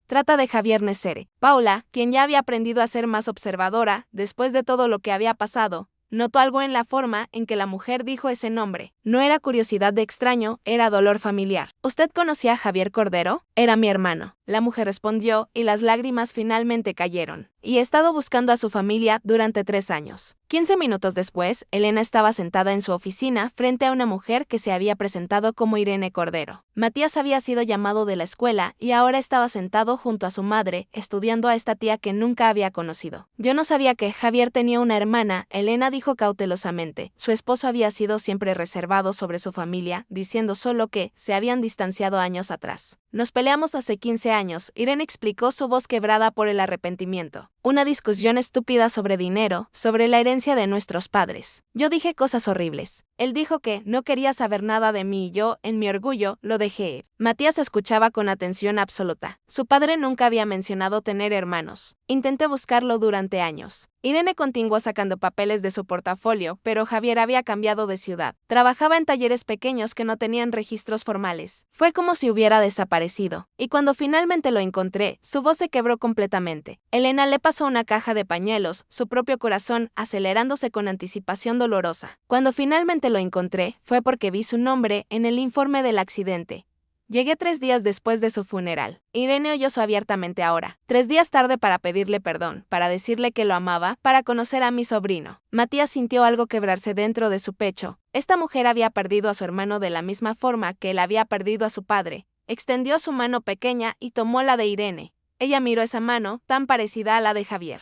Trata de Javier Necere. Paula, quien ya había aprendido a ser más observadora, después de todo lo que había pasado, notó algo en la forma en que la mujer dijo ese nombre. No era curiosidad de extraño, era dolor familiar. ¿Usted conocía a Javier Cordero? Era mi hermano. La mujer respondió y las lágrimas finalmente cayeron. Y he estado buscando a su familia durante 3 años. 15 minutos después, Elena estaba sentada en su oficina frente a una mujer que se había presentado como Irene Cordero. Matías había sido llamado de la escuela y ahora estaba sentado junto a su madre, estudiando a esta tía que nunca había conocido. Yo no sabía que Javier tenía una hermana, Elena dijo cautelosamente. Su esposo había sido siempre reservado sobre su familia, diciendo solo que se habían distanciado años atrás. Nos peleamos hace 15 años, Irene explicó, su voz quebrada por el arrepentimiento. Una discusión estúpida sobre dinero, sobre la herencia de nuestros padres. Yo dije cosas horribles. Él dijo que no quería saber nada de mí y yo, en mi orgullo, lo dejé ir. Matías escuchaba con atención absoluta. Su padre nunca había mencionado tener hermanos. Intenté buscarlo durante años. Irene continuó sacando papeles de su portafolio, pero Javier había cambiado de ciudad. Trabajaba en talleres pequeños que no tenían registros formales. Fue como si hubiera desaparecido. Y cuando finalmente lo encontré, su voz se quebró completamente. Elena le pasó una caja de pañuelos, su propio corazón acelerándose con anticipación dolorosa. Cuando finalmente lo encontré, fue porque vi su nombre en el informe del accidente. Llegué 3 días después de su funeral. Irene oyó eso abiertamente ahora. 3 días tarde para pedirle perdón, para decirle que lo amaba, para conocer a mi sobrino. Matías sintió algo quebrarse dentro de su pecho. Esta mujer había perdido a su hermano de la misma forma que él había perdido a su padre. Extendió su mano pequeña y tomó la de Irene. Ella miró esa mano, tan parecida a la de Javier.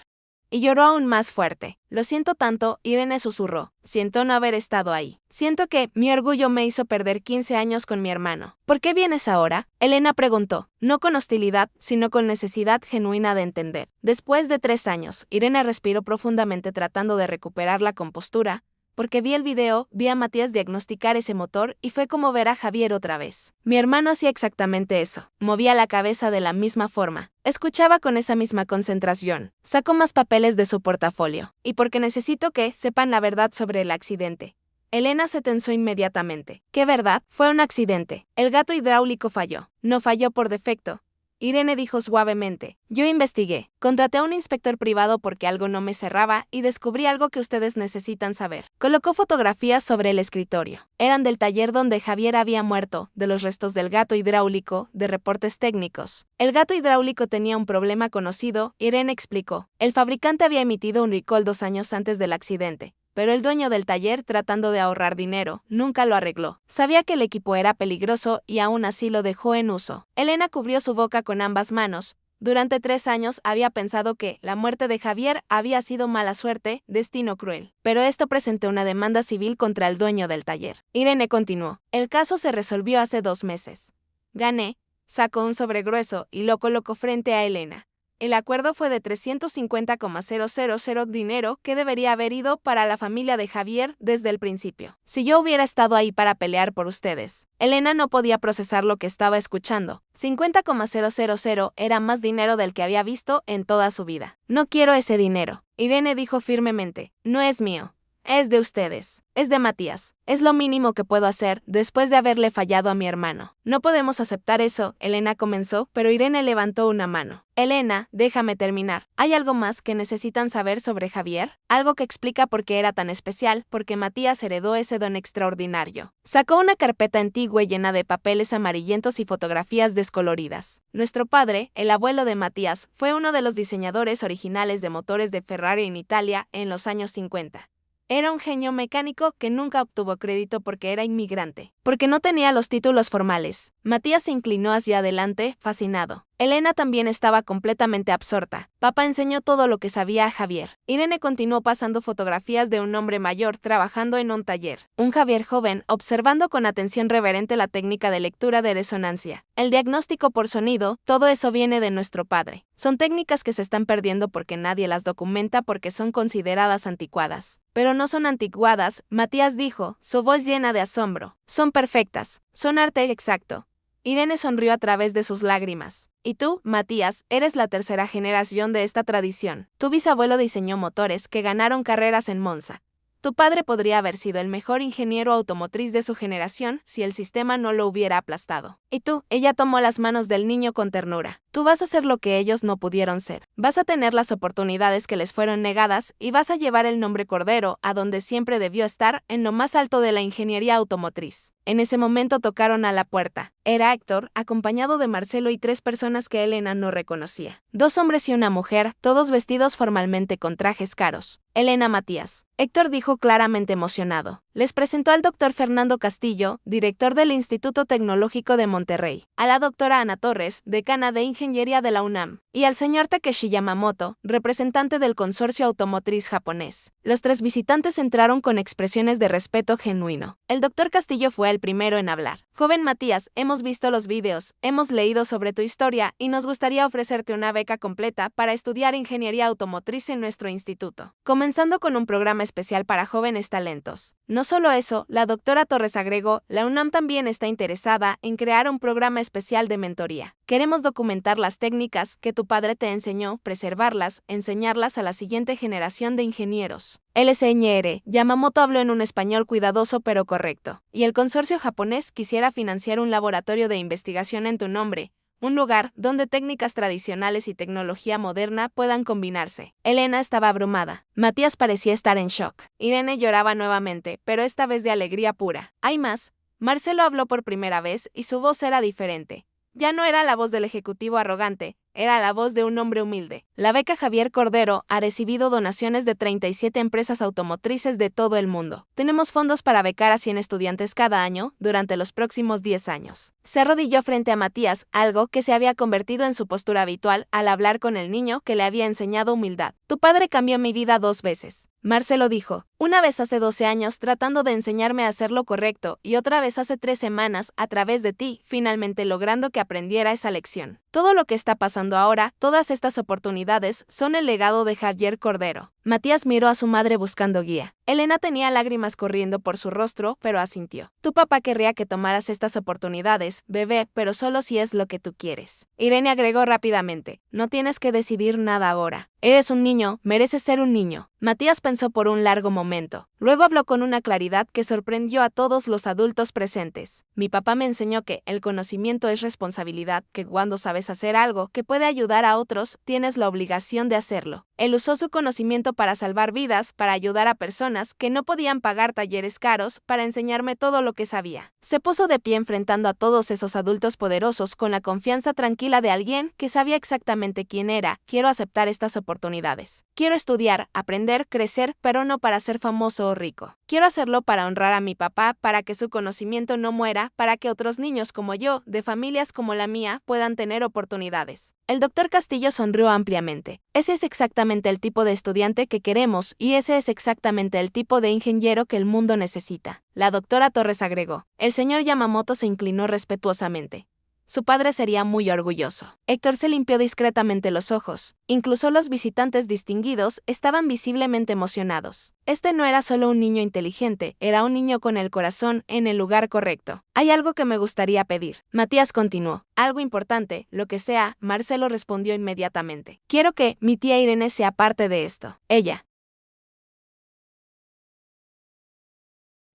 Y lloró aún más fuerte. Lo siento tanto, Irene susurró. Siento no haber estado ahí. Siento que mi orgullo me hizo perder 15 años con mi hermano. ¿Por qué vienes ahora? Elena preguntó, no con hostilidad, sino con necesidad genuina de entender. Después de 3 años, Irene respiró profundamente tratando de recuperar la compostura. Porque vi el video, vi a Matías diagnosticar ese motor y fue como ver a Javier otra vez. Mi hermano hacía exactamente eso. Movía la cabeza de la misma forma. Escuchaba con esa misma concentración. Sacó más papeles de su portafolio. Y porque necesito que sepan la verdad sobre el accidente. Elena se tensó inmediatamente. ¿Qué verdad? Fue un accidente. El gato hidráulico falló. No falló por defecto. Irene dijo suavemente. Yo investigué. Contraté a un inspector privado porque algo no me cerraba y descubrí algo que ustedes necesitan saber. Colocó fotografías sobre el escritorio. Eran del taller donde Javier había muerto, de los restos del gato hidráulico, de reportes técnicos. El gato hidráulico tenía un problema conocido, Irene explicó. El fabricante había emitido un recall 2 años antes del accidente. Pero el dueño del taller, tratando de ahorrar dinero, nunca lo arregló. Sabía que el equipo era peligroso y aún así lo dejó en uso. Elena cubrió su boca con ambas manos. Durante 3 años había pensado que la muerte de Javier había sido mala suerte, destino cruel. Pero esto presentó una demanda civil contra el dueño del taller. Irene continuó. El caso se resolvió hace 2 meses. Gané, sacó un sobre grueso y lo colocó frente a Elena. El acuerdo fue de 350,000 dinero que debería haber ido para la familia de Javier desde el principio. Si yo hubiera estado ahí para pelear por ustedes. Elena no podía procesar lo que estaba escuchando. 50,000 era más dinero del que había visto en toda su vida. No quiero ese dinero. Irene dijo firmemente. No es mío. Es de ustedes. Es de Matías. Es lo mínimo que puedo hacer después de haberle fallado a mi hermano. No podemos aceptar eso, Elena comenzó, pero Irene levantó una mano. Elena, déjame terminar. ¿Hay algo más que necesitan saber sobre Javier? Algo que explica por qué era tan especial, porque Matías heredó ese don extraordinario. Sacó una carpeta antigua llena de papeles amarillentos y fotografías descoloridas. Nuestro padre, el abuelo de Matías, fue uno de los diseñadores originales de motores de Ferrari en Italia en los años 50. Era un genio mecánico que nunca obtuvo crédito porque era inmigrante, porque no tenía los títulos formales. Matías se inclinó hacia adelante, fascinado. Elena también estaba completamente absorta. Papá enseñó todo lo que sabía a Javier. Irene continuó pasando fotografías de un hombre mayor trabajando en un taller. Un Javier joven, observando con atención reverente la técnica de lectura de resonancia. El diagnóstico por sonido, todo eso viene de nuestro padre. Son técnicas que se están perdiendo porque nadie las documenta porque son consideradas anticuadas. Pero no son anticuadas, Matías dijo, su voz llena de asombro. Son perfectas. Son arte exacto. Irene sonrió a través de sus lágrimas. Y tú, Matías, eres la 3ª generación de esta tradición. Tu bisabuelo diseñó motores que ganaron carreras en Monza. Tu padre podría haber sido el mejor ingeniero automotriz de su generación si el sistema no lo hubiera aplastado. Y tú, ella tomó las manos del niño con ternura. Tú vas a ser lo que ellos no pudieron ser. Vas a tener las oportunidades que les fueron negadas y vas a llevar el nombre Cordero a donde siempre debió estar, en lo más alto de la ingeniería automotriz. En ese momento tocaron a la puerta. Era Héctor, acompañado de Marcelo y 3 personas que Elena no reconocía. 2 hombres y una mujer, todos vestidos formalmente con trajes caros. Elena Matías. Héctor dijo claramente emocionado. Les presentó al doctor Fernando Castillo, director del Instituto Tecnológico de Monterrey, a la doctora Ana Torres, decana de Ingeniería de la UNAM, y al señor Takeshi Yamamoto, representante del consorcio automotriz japonés. Los 3 visitantes entraron con expresiones de respeto genuino. El doctor Castillo fue el el primero en hablar. Joven Matías, hemos visto los videos, hemos leído sobre tu historia y nos gustaría ofrecerte una beca completa para estudiar ingeniería automotriz en nuestro instituto, comenzando con un programa especial para jóvenes talentos. No solo eso, la doctora Torres agregó, la UNAM también está interesada en crear un programa especial de mentoría. Queremos documentar las técnicas que tu padre te enseñó, preservarlas, enseñarlas a la siguiente generación de ingenieros. LSNR, Yamamoto habló en un español cuidadoso pero correcto. Y el consorcio japonés quisiera financiar un laboratorio de investigación en tu nombre, un lugar donde técnicas tradicionales y tecnología moderna puedan combinarse. Elena estaba abrumada. Matías parecía estar en shock. Irene lloraba nuevamente, pero esta vez de alegría pura. Hay más. Marcelo habló por primera vez y su voz era diferente. Ya no era la voz del ejecutivo arrogante, era la voz de un hombre humilde. La beca Javier Cordero ha recibido donaciones de 37 empresas automotrices de todo el mundo. Tenemos fondos para becar a 100 estudiantes cada año durante los próximos 10 años. Se arrodilló frente a Matías, algo que se había convertido en su postura habitual al hablar con el niño que le había enseñado humildad. Tu padre cambió mi vida 2 veces. Marcelo dijo, una vez hace 12 años tratando de enseñarme a hacer lo correcto y otra vez hace 3 semanas a través de ti, finalmente logrando que aprendiera esa lección. Todo lo que está pasando ahora, todas estas oportunidades, son el legado de Javier Cordero. Matías miró a su madre buscando guía. Elena tenía lágrimas corriendo por su rostro, pero asintió. Tu papá querría que tomaras estas oportunidades, bebé, pero solo si es lo que tú quieres. Irene agregó rápidamente, no tienes que decidir nada ahora. Eres un niño, mereces ser un niño. Matías pensó por un largo momento. Luego habló con una claridad que sorprendió a todos los adultos presentes. Mi papá me enseñó que el conocimiento es responsabilidad, que cuando sabes hacer algo que puede ayudar a otros, tienes la obligación de hacerlo. Él usó su conocimiento para salvar vidas, para ayudar a personas que no podían pagar talleres caros, para enseñarme todo lo que sabía. Se puso de pie enfrentando a todos esos adultos poderosos con la confianza tranquila de alguien que sabía exactamente quién era. Quiero aceptar estas oportunidades. Quiero estudiar, aprender, crecer, pero no para ser famoso o rico. Quiero hacerlo para honrar a mi papá, para que su conocimiento no muera, para que otros niños como yo, de familias como la mía, puedan tener oportunidades. El doctor Castillo sonrió ampliamente. Ese es exactamente el tipo de estudiante que queremos y ese es exactamente el tipo de ingeniero que el mundo necesita. La doctora Torres agregó. El señor Yamamoto se inclinó respetuosamente. Su padre sería muy orgulloso. Héctor se limpió discretamente los ojos. Incluso los visitantes distinguidos estaban visiblemente emocionados. Este no era solo un niño inteligente, era un niño con el corazón en el lugar correcto. Hay algo que me gustaría pedir. Matías continuó. Algo importante, lo que sea, Marcelo respondió inmediatamente. Quiero que mi tía Irene sea parte de esto. Ella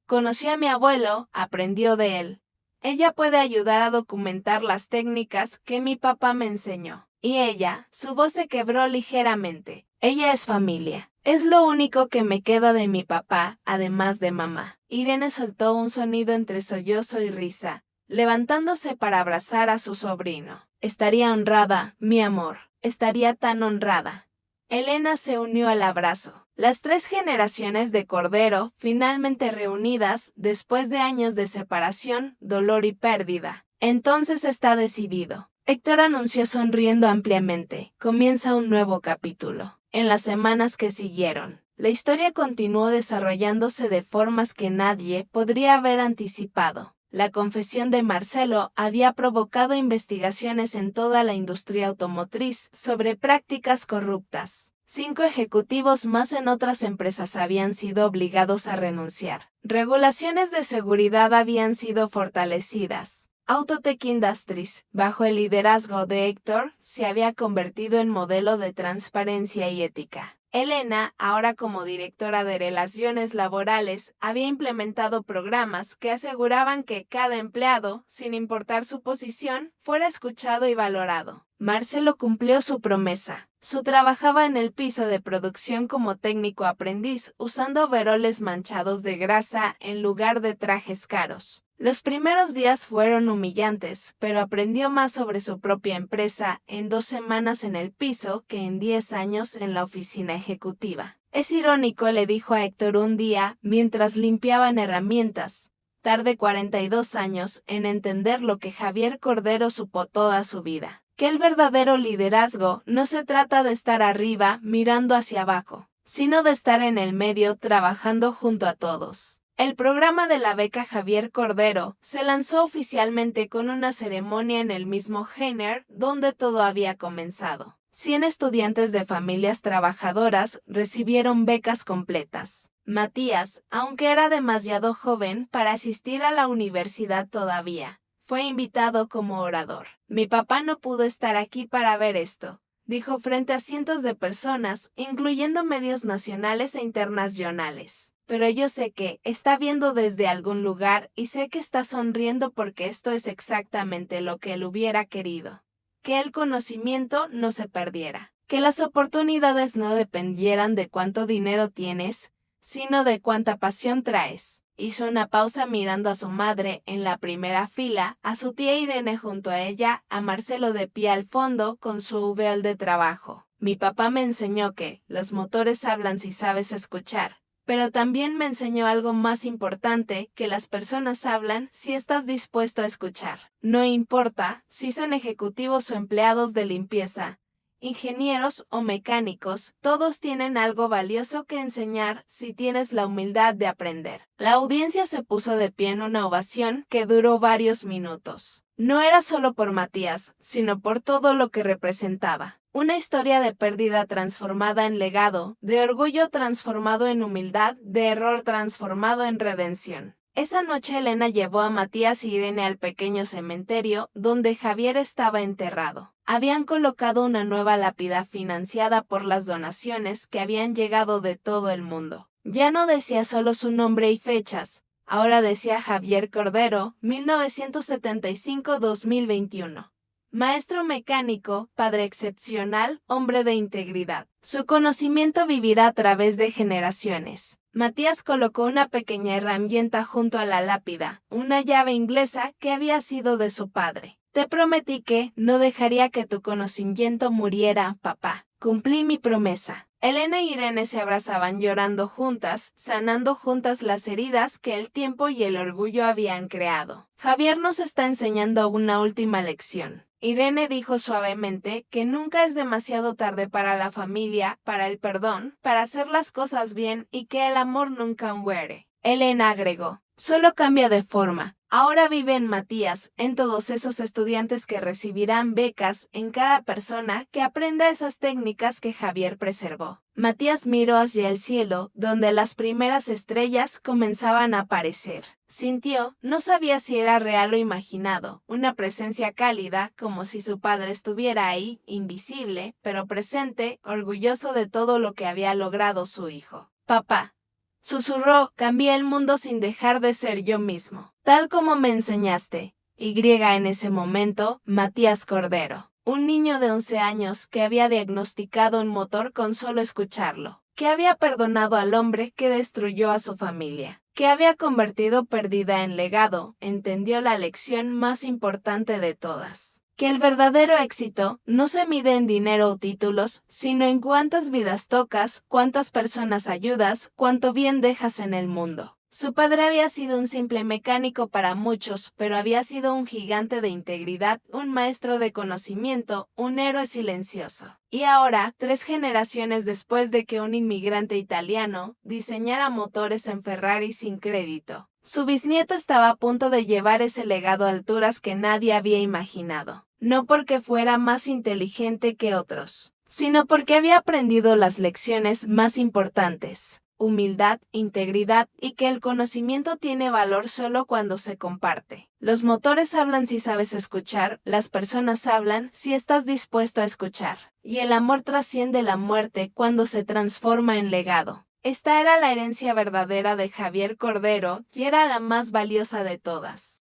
conoció a mi abuelo, aprendió de él. Ella puede ayudar a documentar las técnicas que mi papá me enseñó. Y ella, su voz se quebró ligeramente. Ella es familia. Es lo único que me queda de mi papá, además de mamá. Irene soltó un sonido entre sollozo y risa, levantándose para abrazar a su sobrino. Estaría honrada, mi amor. Estaría tan honrada. Elena se unió al abrazo. Las 3 generaciones de Cordero, finalmente reunidas, después de años de separación, dolor y pérdida. Entonces está decidido. Héctor anunció sonriendo ampliamente. Comienza un nuevo capítulo. En las semanas que siguieron, la historia continuó desarrollándose de formas que nadie podría haber anticipado. La confesión de Marcelo había provocado investigaciones en toda la industria automotriz sobre prácticas corruptas. 5 ejecutivos más en otras empresas habían sido obligados a renunciar. Regulaciones de seguridad habían sido fortalecidas. Autotech Industries, bajo el liderazgo de Héctor, se había convertido en modelo de transparencia y ética. Elena, ahora como directora de Relaciones Laborales, había implementado programas que aseguraban que cada empleado, sin importar su posición, fuera escuchado y valorado. Marcelo cumplió su promesa. Trabajaba en el piso de producción como técnico aprendiz, usando overoles manchados de grasa en lugar de trajes caros. Los primeros días fueron humillantes, pero aprendió más sobre su propia empresa en 2 semanas en el piso que en 10 años en la oficina ejecutiva. Es irónico, le dijo a Héctor un día, mientras limpiaban herramientas. Tardé 42 años en entender lo que Javier Cordero supo toda su vida. Que el verdadero liderazgo no se trata de estar arriba mirando hacia abajo, sino de estar en el medio trabajando junto a todos. El programa de la beca Javier Cordero se lanzó oficialmente con una ceremonia en el mismo Heiner donde todo había comenzado. 100 estudiantes de familias trabajadoras recibieron becas completas. Matías, aunque era demasiado joven para asistir a la universidad todavía, fue invitado como orador. Mi papá no pudo estar aquí para ver esto, dijo frente a cientos de personas, incluyendo medios nacionales e internacionales. Pero yo sé que está viendo desde algún lugar y sé que está sonriendo porque esto es exactamente lo que él hubiera querido. Que el conocimiento no se perdiera. Que las oportunidades no dependieran de cuánto dinero tienes, sino de cuánta pasión traes. Hizo una pausa mirando a su madre en la primera fila, a su tía Irene junto a ella, a Marcelo de pie al fondo con su uveal de trabajo. Mi papá me enseñó que los motores hablan si sabes escuchar. Pero también me enseñó algo más importante, que las personas hablan si estás dispuesto a escuchar. No importa si son ejecutivos o empleados de limpieza, ingenieros o mecánicos, todos tienen algo valioso que enseñar si tienes la humildad de aprender. La audiencia se puso de pie en una ovación que duró varios minutos. No era solo por Matías, sino por todo lo que representaba. Una historia de pérdida transformada en legado, de orgullo transformado en humildad, de error transformado en redención. Esa noche Elena llevó a Matías y Irene al pequeño cementerio donde Javier estaba enterrado. Habían colocado una nueva lápida financiada por las donaciones que habían llegado de todo el mundo. Ya no decía solo su nombre y fechas, ahora decía Javier Cordero, 1975-2021. Maestro mecánico, padre excepcional, hombre de integridad. Su conocimiento vivirá a través de generaciones. Matías colocó una pequeña herramienta junto a la lápida, una llave inglesa que había sido de su padre. Te prometí que no dejaría que tu conocimiento muriera, papá. Cumplí mi promesa. Elena y Irene se abrazaban llorando juntas, sanando juntas las heridas que el tiempo y el orgullo habían creado. Javier nos está enseñando una última lección. Irene dijo suavemente que nunca es demasiado tarde para la familia, para el perdón, para hacer las cosas bien y que el amor nunca muere. Elena agregó, solo cambia de forma. Ahora vive en Matías, en todos esos estudiantes que recibirán becas, en cada persona que aprenda esas técnicas que Javier preservó. Matías miró hacia el cielo, donde las primeras estrellas comenzaban a aparecer. Sintió, no sabía si era real o imaginado, una presencia cálida, como si su padre estuviera ahí, invisible, pero presente, orgulloso de todo lo que había logrado su hijo. Papá. Susurró, cambié el mundo sin dejar de ser yo mismo. Tal como me enseñaste. Y en ese momento, Matías Cordero. Un niño de 11 años que había diagnosticado un motor con solo escucharlo. Que había perdonado al hombre que destruyó a su familia. Que había convertido pérdida en legado, entendió la lección más importante de todas. Que el verdadero éxito no se mide en dinero o títulos, sino en cuántas vidas tocas, cuántas personas ayudas, cuánto bien dejas en el mundo. Su padre había sido un simple mecánico para muchos, pero había sido un gigante de integridad, un maestro de conocimiento, un héroe silencioso. Y ahora, 3 generaciones después de que un inmigrante italiano diseñara motores en Ferrari sin crédito, su bisnieto estaba a punto de llevar ese legado a alturas que nadie había imaginado. No porque fuera más inteligente que otros, sino porque había aprendido las lecciones más importantes. Humildad, integridad y que el conocimiento tiene valor solo cuando se comparte. Los motores hablan si sabes escuchar, las personas hablan si estás dispuesto a escuchar. Y el amor trasciende la muerte cuando se transforma en legado. Esta era la herencia verdadera de Javier Cordero y era la más valiosa de todas.